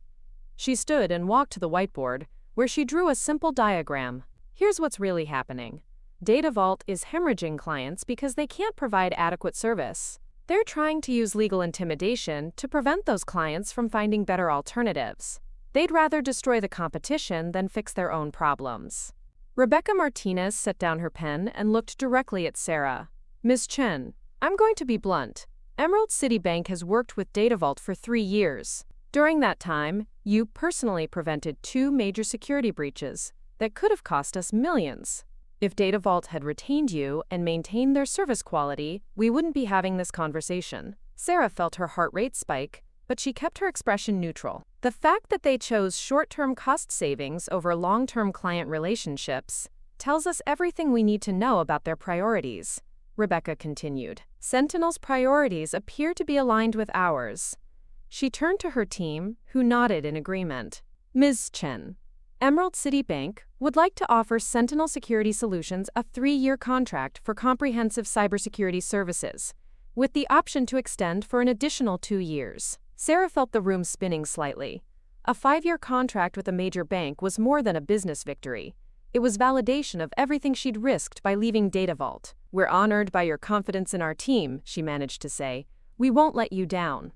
S1: She stood and walked to the whiteboard, where she drew a simple diagram. "Here's what's really happening. DataVault is hemorrhaging clients because they can't provide adequate service. They're trying to use legal intimidation to prevent those clients from finding better alternatives. They'd rather destroy the competition than fix their own problems." Rebecca Martinez set down her pen and looked directly at Sarah. "Ms. Chen, I'm going to be blunt. Emerald City Bank has worked with DataVault for 3 years. During that time, you personally prevented 2 major security breaches that could have cost us millions. If DataVault had retained you and maintained their service quality, we wouldn't be having this conversation." Sarah felt her heart rate spike, but she kept her expression neutral. The fact that they chose short-term cost savings over long-term client relationships tells us everything we need to know about their priorities, Rebecca continued. Sentinel's priorities appear to be aligned with ours. She turned to her team, who nodded in agreement. Ms. Chen, Emerald City Bank would like to offer Sentinel Security Solutions a 3-year contract for comprehensive cybersecurity services, with the option to extend for an additional 2 years. Sarah felt the room spinning slightly. A 5-year contract with a major bank was more than a business victory. It was validation of everything she'd risked by leaving DataVault. "We're honored by your confidence in our team," she managed to say. "We won't let you down."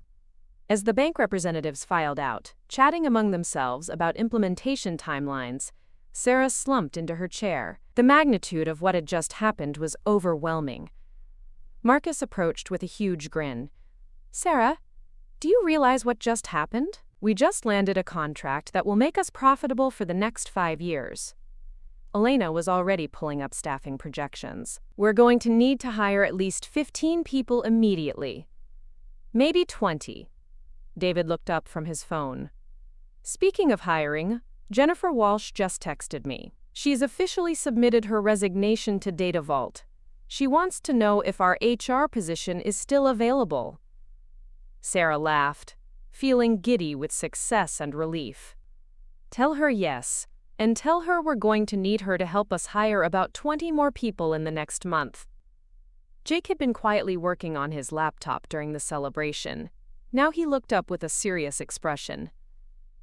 S1: As the bank representatives filed out, chatting among themselves about implementation timelines, Sarah slumped into her chair. The magnitude of what had just happened was overwhelming. Marcus approached with a huge grin. "Sarah, do you realize what just happened? We just landed a contract that will make us profitable for the next 5 years." Elena was already pulling up staffing projections. "We're going to need to hire at least 15 people immediately. Maybe 20. David looked up from his phone. "Speaking of hiring, Jennifer Walsh just texted me. She's officially submitted her resignation to DataVault. She wants to know if our HR position is still available." Sarah laughed, feeling giddy with success and relief. "Tell her yes, and tell her we're going to need her to help us hire about 20 more people in the next month." Jake had been quietly working on his laptop during the celebration. Now he looked up with a serious expression.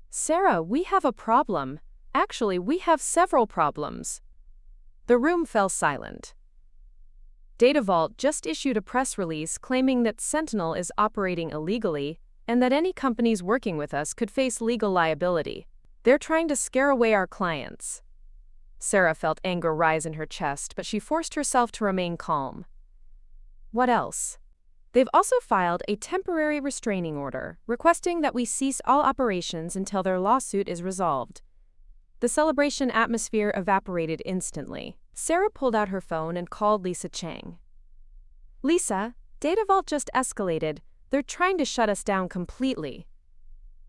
S1: "Sarah, we have a problem. Actually, we have several problems." The room fell silent. DataVault just issued a press release claiming that Sentinel is operating illegally and that any companies working with us could face legal liability. "They're trying to scare away our clients." Sarah felt anger rise in her chest, but she forced herself to remain calm. "What else?" "They've also filed a temporary restraining order, requesting that we cease all operations until their lawsuit is resolved." The celebration atmosphere evaporated instantly. Sarah pulled out her phone and called Lisa Chang. "Lisa, DataVault just escalated. They're trying to shut us down completely."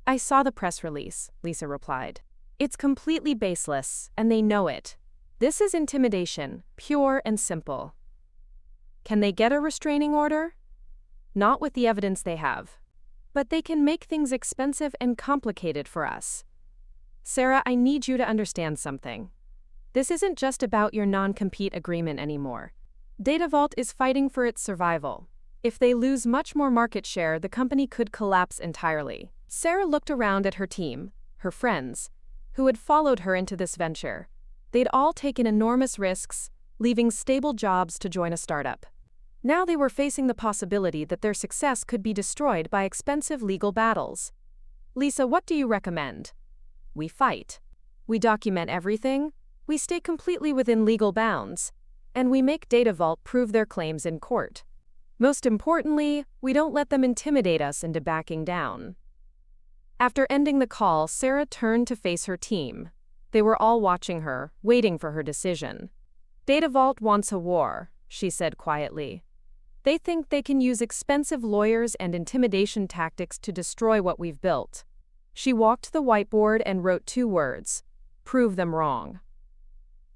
S1: "I saw the press release," Lisa replied. "It's completely baseless, and they know it. This is intimidation, pure and simple." "Can they get a restraining order?" "Not with the evidence they have. But they can make things expensive and complicated for us." "Sarah, I need you to understand something. This isn't just about your non-compete agreement anymore. DataVault is fighting for its survival. If they lose much more market share, the company could collapse entirely." Sarah looked around at her team, her friends, who had followed her into this venture. They'd all taken enormous risks, leaving stable jobs to join a startup. Now they were facing the possibility that their success could be destroyed by expensive legal battles. "Lisa, what do you recommend?" "We fight. We document everything, we stay completely within legal bounds, and we make DataVault prove their claims in court. Most importantly, we don't let them intimidate us into backing down." After ending the call, Sarah turned to face her team. They were all watching her, waiting for her decision. "DataVault wants a war," she said quietly. "They think they can use expensive lawyers and intimidation tactics to destroy what we've built." She walked to the whiteboard and wrote 2 words: "Prove them wrong."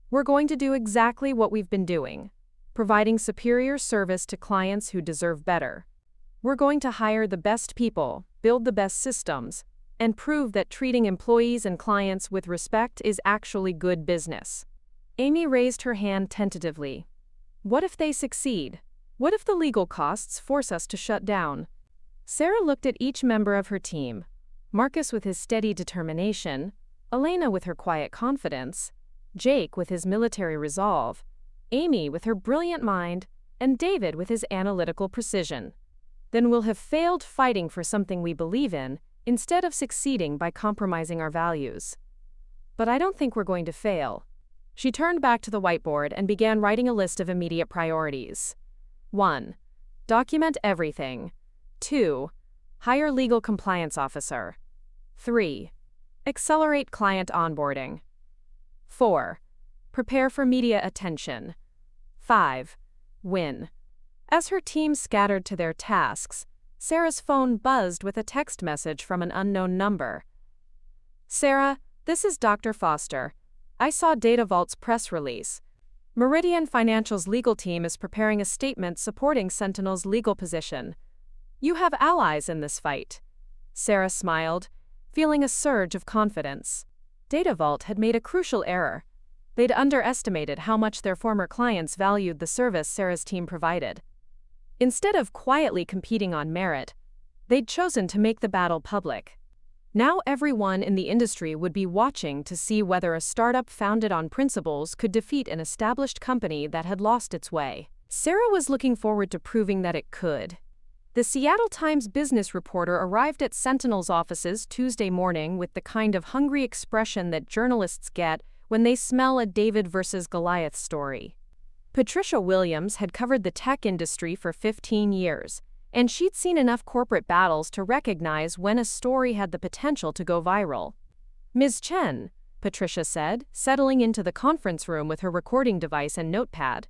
S1: "We're going to do exactly what we've been doing, providing superior service to clients who deserve better. We're going to hire the best people, build the best systems, and prove that treating employees and clients with respect is actually good business." Amy raised her hand tentatively. "What if they succeed? What if the legal costs force us to shut down?" Sarah looked at each member of her team, Marcus with his steady determination, Elena with her quiet confidence, Jake with his military resolve, Amy with her brilliant mind, and David with his analytical precision. "Then we'll have failed fighting for something we believe in, instead of succeeding by compromising our values. But I don't think we're going to fail." She turned back to the whiteboard and began writing a list of immediate priorities. 1. Document everything. 2. Hire legal compliance officer. 3. Accelerate client onboarding. 4. Prepare for media attention. 5. Win. As her team scattered to their tasks, Sarah's phone buzzed with a text message from an unknown number. Sarah, this is Dr. Foster. I saw DataVault's press release. Meridian Financial's legal team is preparing a statement supporting Sentinel's legal position. You have allies in this fight. Sarah smiled, feeling a surge of confidence. DataVault had made a crucial error. They'd underestimated how much their former clients valued the service Sarah's team provided. Instead of quietly competing on merit, they'd chosen to make the battle public. Now everyone in the industry would be watching to see whether a startup founded on principles could defeat an established company that had lost its way. Sarah was looking forward to proving that it could. The Seattle Times business reporter arrived at Sentinel's offices Tuesday morning with the kind of hungry expression that journalists get when they smell a David versus Goliath story. Patricia Williams had covered the tech industry for 15 years, and she'd seen enough corporate battles to recognize when a story had the potential to go viral. "Ms. Chen," Patricia said, settling into the conference room with her recording device and notepad,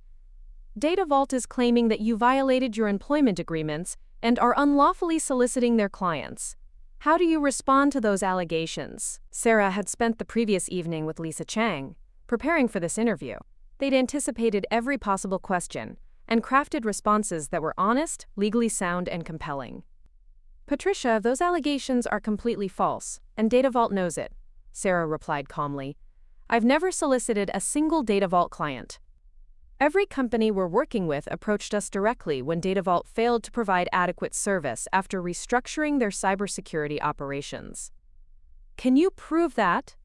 S1: "DataVault is claiming that you violated your employment agreements and are unlawfully soliciting their clients. How do you respond to those allegations?" Sarah had spent the previous evening with Lisa Chang, preparing for this interview. They'd anticipated every possible question and crafted responses that were honest, legally sound, and compelling. "Patricia, those allegations are completely false, and DataVault knows it," Sarah replied calmly. "I've never solicited a single DataVault client. Every company we're working with approached us directly when DataVault failed to provide adequate service after restructuring their cybersecurity operations." "Can you prove that?"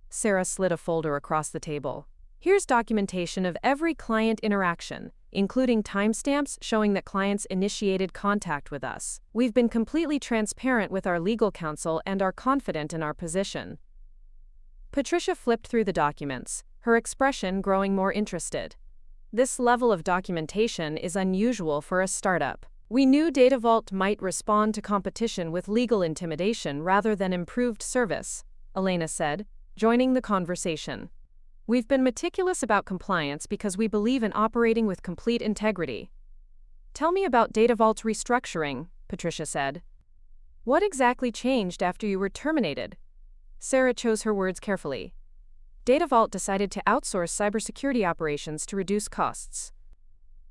S1: Sarah slid a folder across the table. "Here's documentation of every client interaction, including timestamps showing that clients initiated contact with us. We've been completely transparent with our legal counsel and are confident in our position." Patricia flipped through the documents, her expression growing more interested. "This level of documentation is unusual for a startup. We knew DataVault might respond to competition with legal intimidation rather than improved service," Elena said, joining the conversation. "We've been meticulous about compliance because we believe in operating with complete integrity." "Tell me about DataVault's restructuring," Patricia said. "What exactly changed after you were terminated?" Sarah chose her words carefully. DataVault decided to outsource cybersecurity operations to reduce costs.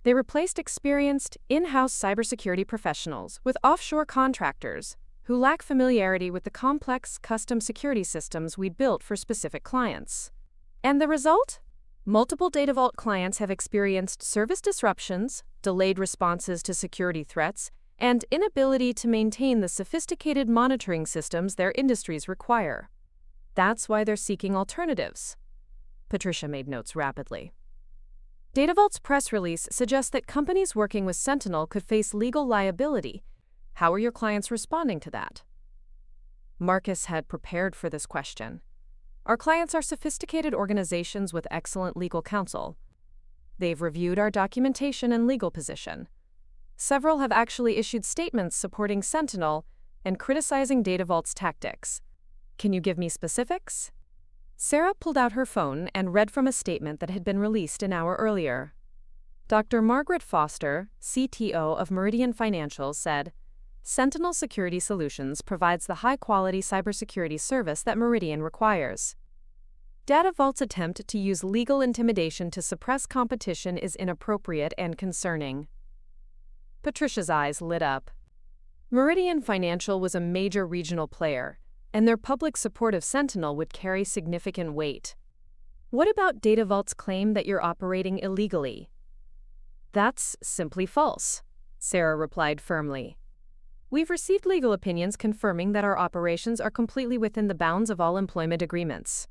S1: They replaced experienced, in-house cybersecurity professionals with offshore contractors who lack familiarity with the complex, custom security systems we'd built for specific clients. And the result? Multiple DataVault clients have experienced service disruptions, delayed responses to security threats, and inability to maintain the sophisticated monitoring systems their industries require. That's why they're seeking alternatives. Patricia made notes rapidly. DataVault's press release suggests that companies working with Sentinel could face legal liability. How are your clients responding to that? Marcus had prepared for this question. Our clients are sophisticated organizations with excellent legal counsel. They've reviewed our documentation and legal position. Several have actually issued statements supporting Sentinel and criticizing DataVault's tactics. Can you give me specifics? Sarah pulled out her phone and read from a statement that had been released an hour earlier. Dr. Margaret Foster, CTO of Meridian Financial, said, "Sentinel Security Solutions provides the high-quality cybersecurity service that Meridian requires. DataVault's attempt to use legal intimidation to suppress competition is inappropriate and concerning." Patricia's eyes lit up. Meridian Financial was a major regional player, and their public support of Sentinel would carry significant weight. "What about DataVault's claim that you're operating illegally?" "That's simply false," Sarah replied firmly. "We've received legal opinions confirming that our operations are completely within the bounds of all employment agreements.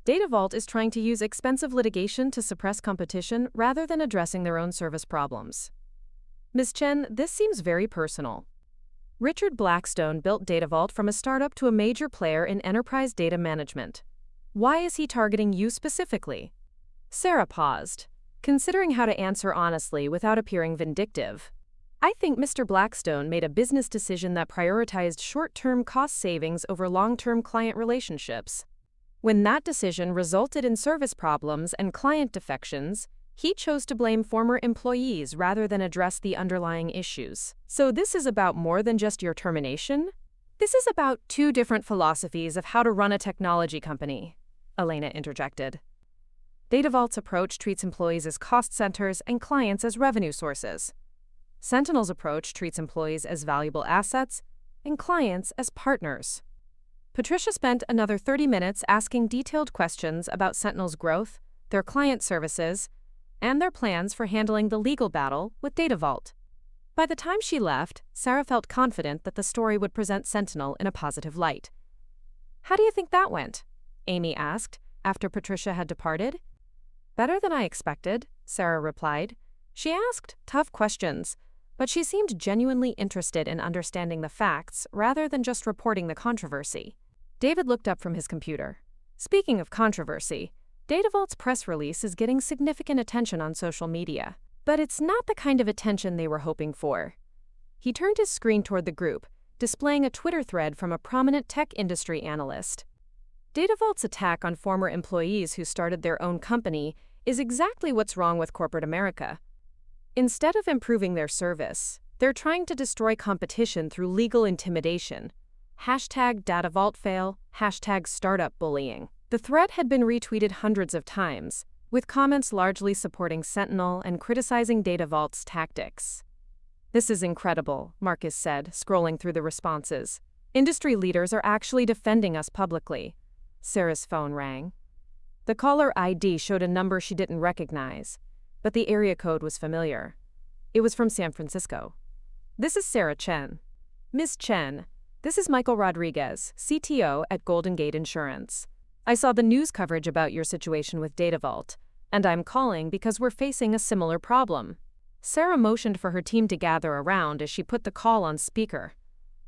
S1: DataVault is trying to use expensive litigation to suppress competition rather than addressing their own service problems." "Ms. Chen, this seems very personal. Richard Blackstone built DataVault from a startup to a major player in enterprise data management. Why is he targeting you specifically?" Sarah paused, considering how to answer honestly without appearing vindictive. "I think Mr. Blackstone made a business decision that prioritized short-term cost savings over long-term client relationships. When that decision resulted in service problems and client defections, he chose to blame former employees rather than address the underlying issues. So this is about more than just your termination?" This is about two different philosophies of how to run a technology company, Elena interjected. DataVault's approach treats employees as cost centers and clients as revenue sources. Sentinel's approach treats employees as valuable assets and clients as partners. Patricia spent another 30 minutes asking detailed questions about Sentinel's growth, their client services, and their plans for handling the legal battle with DataVault. By the time she left, Sarah felt confident that the story would present Sentinel in a positive light. "How do you think that went?" Amy asked, after Patricia had departed. "Better than I expected," Sarah replied. She asked tough questions, but she seemed genuinely interested in understanding the facts rather than just reporting the controversy. David looked up from his computer. "Speaking of controversy, DataVault's press release is getting significant attention on social media, but it's not the kind of attention they were hoping for." He turned his screen toward the group, displaying a Twitter thread from a prominent tech industry analyst. DataVault's attack on former employees who started their own company is exactly what's wrong with corporate America. Instead of improving their service, they're trying to destroy competition through legal intimidation. #DataVaultFail, #StartupBullying. The thread had been retweeted hundreds of times, with comments largely supporting Sentinel and criticizing DataVault's tactics. "This is incredible," Marcus said, scrolling through the responses. "Industry leaders are actually defending us publicly." Sarah's phone rang. The caller ID showed a number she didn't recognize, but the area code was familiar. It was from San Francisco. "This is Sarah Chen." "Miss Chen, this is Michael Rodriguez, CTO at Golden Gate Insurance. I saw the news coverage about your situation with DataVault, and I'm calling because we're facing a similar problem." Sarah motioned for her team to gather around as she put the call on speaker.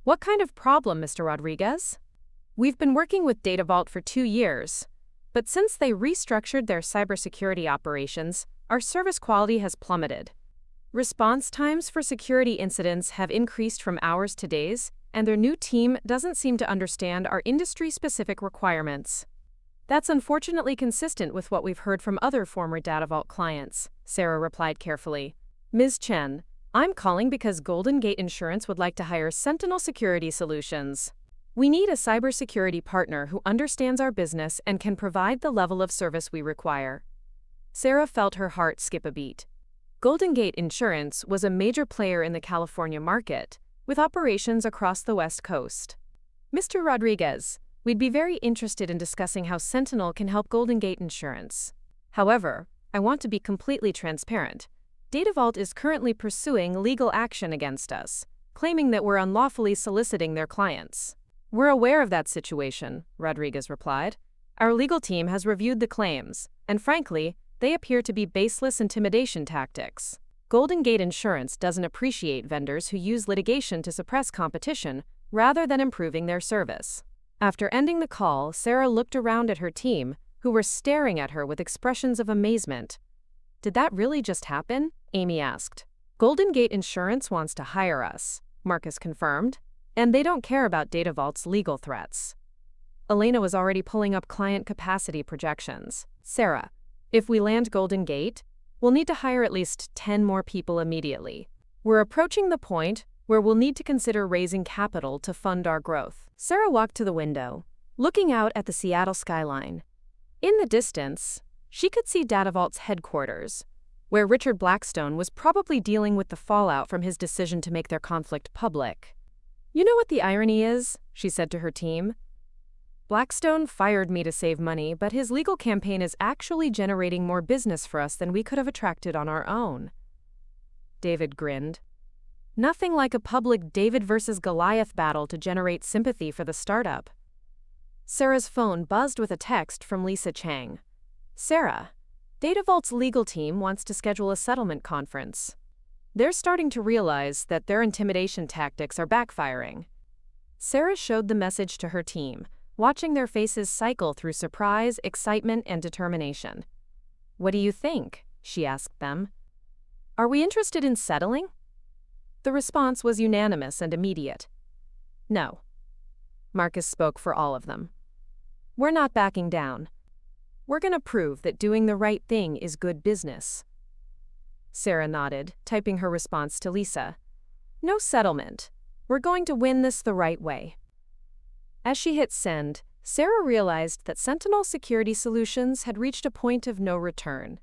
S1: "What kind of problem, Mr. Rodriguez?" "We've been working with DataVault for 2 years, but since they restructured their cybersecurity operations, our service quality has plummeted. Response times for security incidents have increased from hours to days, and their new team doesn't seem to understand our industry-specific requirements." "That's unfortunately consistent with what we've heard from other former DataVault clients," Sarah replied carefully. "Ms. Chen, I'm calling because Golden Gate Insurance would like to hire Sentinel Security Solutions. We need a cybersecurity partner who understands our business and can provide the level of service we require." Sarah felt her heart skip a beat. Golden Gate Insurance was a major player in the California market, with operations across the West Coast. "Mr. Rodriguez, we'd be very interested in discussing how Sentinel can help Golden Gate Insurance. However, I want to be completely transparent. DataVault is currently pursuing legal action against us, claiming that we're unlawfully soliciting their clients." "We're aware of that situation," Rodriguez replied. "Our legal team has reviewed the claims, and frankly, they appear to be baseless intimidation tactics. Golden Gate Insurance doesn't appreciate vendors who use litigation to suppress competition rather than improving their service." After ending the call, Sarah looked around at her team, who were staring at her with expressions of amazement. "Did that really just happen?" Amy asked. "Golden Gate Insurance wants to hire us," Marcus confirmed, "and they don't care about DataVault's legal threats." Elena was already pulling up client capacity projections. "Sarah, if we land Golden Gate, we'll need to hire at least 10 more people immediately. We're approaching the point where we'll need to consider raising capital to fund our growth." Sarah walked to the window, looking out at the Seattle skyline. In the distance, she could see DataVault's headquarters, where Richard Blackstone was probably dealing with the fallout from his decision to make their conflict public. "You know what the irony is?" she said to her team. "Blackstone fired me to save money, but his legal campaign is actually generating more business for us than we could have attracted on our own." David grinned. "Nothing like a public David versus Goliath battle to generate sympathy for the startup." Sarah's phone buzzed with a text from Lisa Chang. "Sarah, DataVault's legal team wants to schedule a settlement conference. They're starting to realize that their intimidation tactics are backfiring." Sarah showed the message to her team, watching their faces cycle through surprise, excitement, and determination. "What do you think?" she asked them. "Are we interested in settling?" The response was unanimous and immediate. "No." Marcus spoke for all of them. "We're not backing down. We're going to prove that doing the right thing is good business." Sarah nodded, typing her response to Lisa. "No settlement. We're going to win this the right way." As she hit send, Sarah realized that Sentinel Security Solutions had reached a point of no return.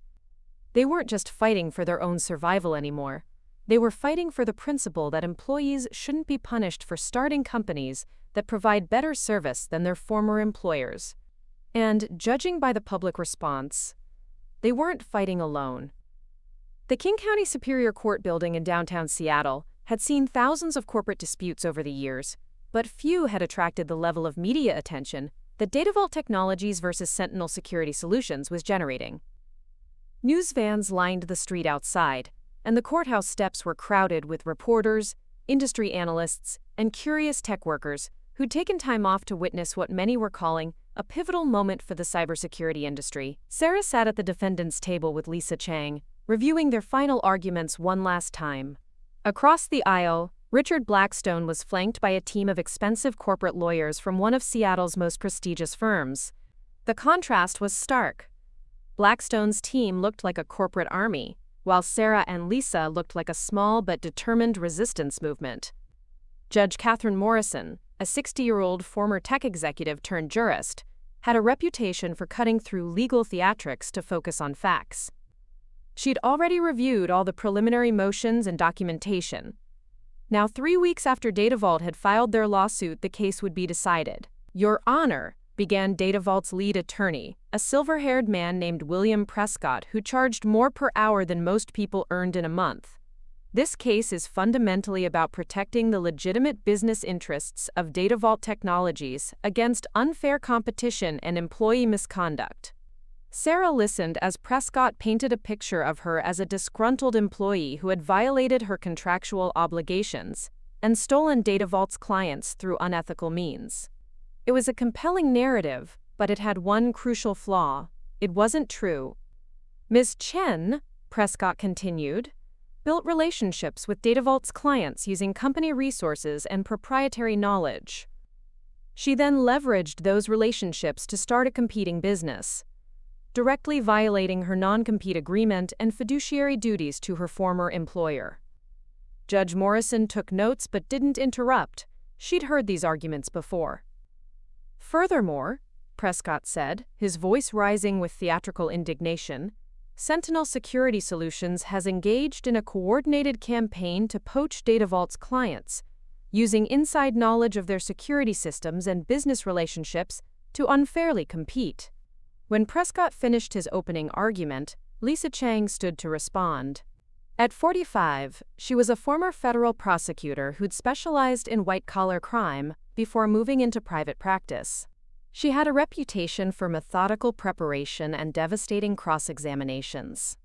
S1: They weren't just fighting for their own survival anymore. They were fighting for the principle that employees shouldn't be punished for starting companies that provide better service than their former employers. And, judging by the public response, they weren't fighting alone. The King County Superior Court building in downtown Seattle had seen thousands of corporate disputes over the years, but few had attracted the level of media attention that DataVault Technologies versus Sentinel Security Solutions was generating. News vans lined the street outside, and the courthouse steps were crowded with reporters, industry analysts, and curious tech workers who'd taken time off to witness what many were calling a pivotal moment for the cybersecurity industry. Sarah sat at the defendant's table with Lisa Chen, reviewing their final arguments one last time. Across the aisle, Richard Blackstone was flanked by a team of expensive corporate lawyers from one of Seattle's most prestigious firms. The contrast was stark. Blackstone's team looked like a corporate army, while Sarah and Lisa looked like a small but determined resistance movement. Judge Catherine Morrison, a 60-year-old former tech executive turned jurist, had a reputation for cutting through legal theatrics to focus on facts. She'd already reviewed all the preliminary motions and documentation. Now, 3 weeks after DataVault had filed their lawsuit, the case would be decided. "Your Honor," began DataVault's lead attorney, a silver-haired man named William Prescott who charged more per hour than most people earned in a month. "This case is fundamentally about protecting the legitimate business interests of DataVault Technologies against unfair competition and employee misconduct." Sarah listened as Prescott painted a picture of her as a disgruntled employee who had violated her contractual obligations and stolen DataVault's clients through unethical means. It was a compelling narrative, but it had one crucial flaw. It wasn't true. Ms. Chen, Prescott continued, built relationships with DataVault's clients using company resources and proprietary knowledge. She then leveraged those relationships to start a competing business, directly violating her non-compete agreement and fiduciary duties to her former employer. Judge Morrison took notes but didn't interrupt. She'd heard these arguments before. "Furthermore," Prescott said, his voice rising with theatrical indignation, "Sentinel Security Solutions has engaged in a coordinated campaign to poach DataVault's clients, using inside knowledge of their security systems and business relationships to unfairly compete." When Prescott finished his opening argument, Lisa Chen stood to respond. At 45, she was a former federal prosecutor who'd specialized in white-collar crime before moving into private practice. She had a reputation for methodical preparation and devastating cross-examinations.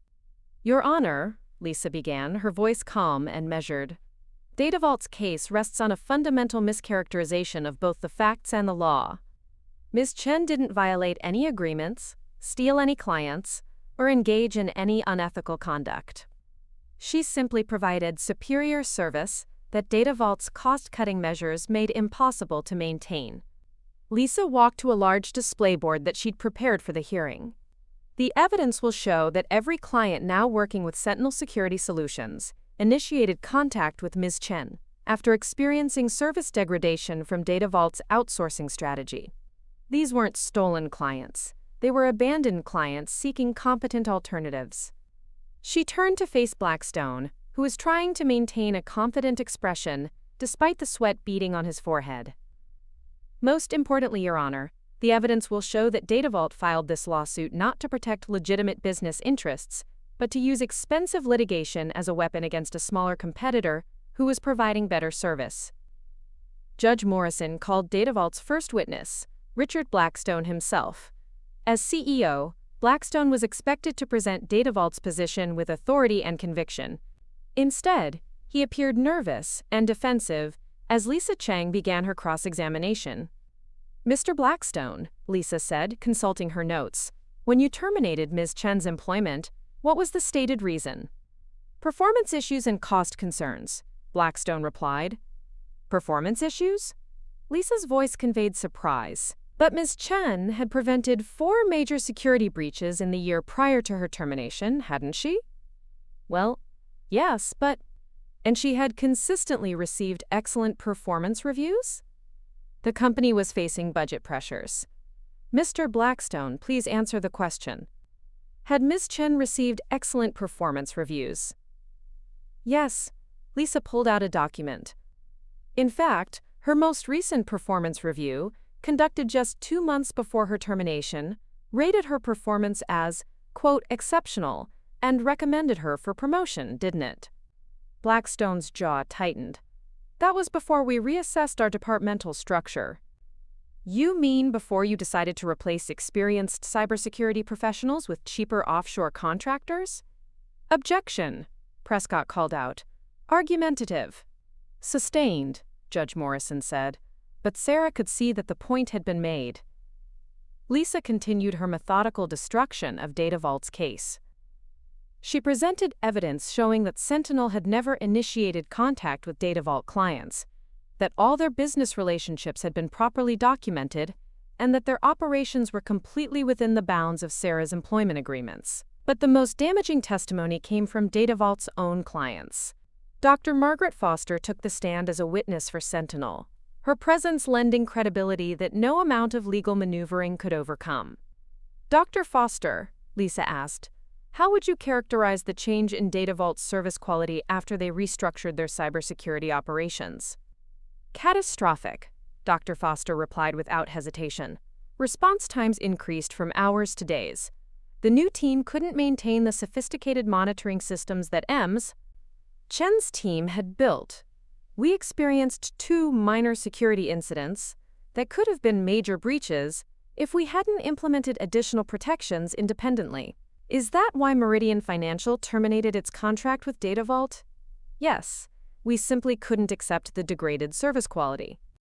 S1: "Your Honor," Lisa began, her voice calm and measured, "DataVault's case rests on a fundamental mischaracterization of both the facts and the law. Ms. Chen didn't violate any agreements, steal any clients, or engage in any unethical conduct. She simply provided superior service that DataVault's cost-cutting measures made impossible to maintain." Lisa walked to a large display board that she'd prepared for the hearing. "The evidence will show that every client now working with Sentinel Security Solutions initiated contact with Ms. Chen after experiencing service degradation from DataVault's outsourcing strategy. These weren't stolen clients. They were abandoned clients seeking competent alternatives." She turned to face Blackstone, who was trying to maintain a confident expression despite the sweat beading on his forehead. "Most importantly, Your Honor, the evidence will show that DataVault filed this lawsuit not to protect legitimate business interests, but to use expensive litigation as a weapon against a smaller competitor who was providing better service." Judge Morrison called DataVault's first witness, Richard Blackstone himself. As CEO, Blackstone was expected to present DataVault's position with authority and conviction. Instead, he appeared nervous and defensive as Lisa Chen began her cross-examination. "Mr. Blackstone," Lisa said, consulting her notes, "when you terminated Ms. Chen's employment, what was the stated reason?" "Performance issues and cost concerns," Blackstone replied. "Performance issues?" Lisa's voice conveyed surprise. But Ms. Chen had prevented 4 major security breaches in the year prior to her termination, hadn't she? "Well, yes, but..." "And she had consistently received excellent performance reviews?" The company was facing budget pressures. Mr. Blackstone, please answer the question. Had Ms. Chen received excellent performance reviews? Yes. Lisa pulled out a document. In fact, her most recent performance review, conducted just 2 months before her termination, rated her performance as, quote, exceptional, and recommended her for promotion, didn't it? Blackstone's jaw tightened. That was before we reassessed our departmental structure. You mean before you decided to replace experienced cybersecurity professionals with cheaper offshore contractors? Objection, Prescott called out. Argumentative. Sustained, Judge Morrison said, but Sarah could see that the point had been made. Lisa continued her methodical destruction of DataVault's case. She presented evidence showing that Sentinel had never initiated contact with DataVault clients, that all their business relationships had been properly documented, and that their operations were completely within the bounds of Sarah's employment agreements. But the most damaging testimony came from DataVault's own clients. Dr. Margaret Foster took the stand as a witness for Sentinel, her presence lending credibility that no amount of legal maneuvering could overcome. Dr. Foster, Lisa asked, how would you characterize the change in DataVault's service quality after they restructured their cybersecurity operations? Catastrophic, Dr. Foster replied without hesitation. Response times increased from hours to days. The new team couldn't maintain the sophisticated monitoring systems that Chen's team had built. We experienced 2 minor security incidents that could have been major breaches if we hadn't implemented additional protections independently. Is that why Meridian Financial terminated its contract with DataVault? Yes, we simply couldn't accept the degraded service quality.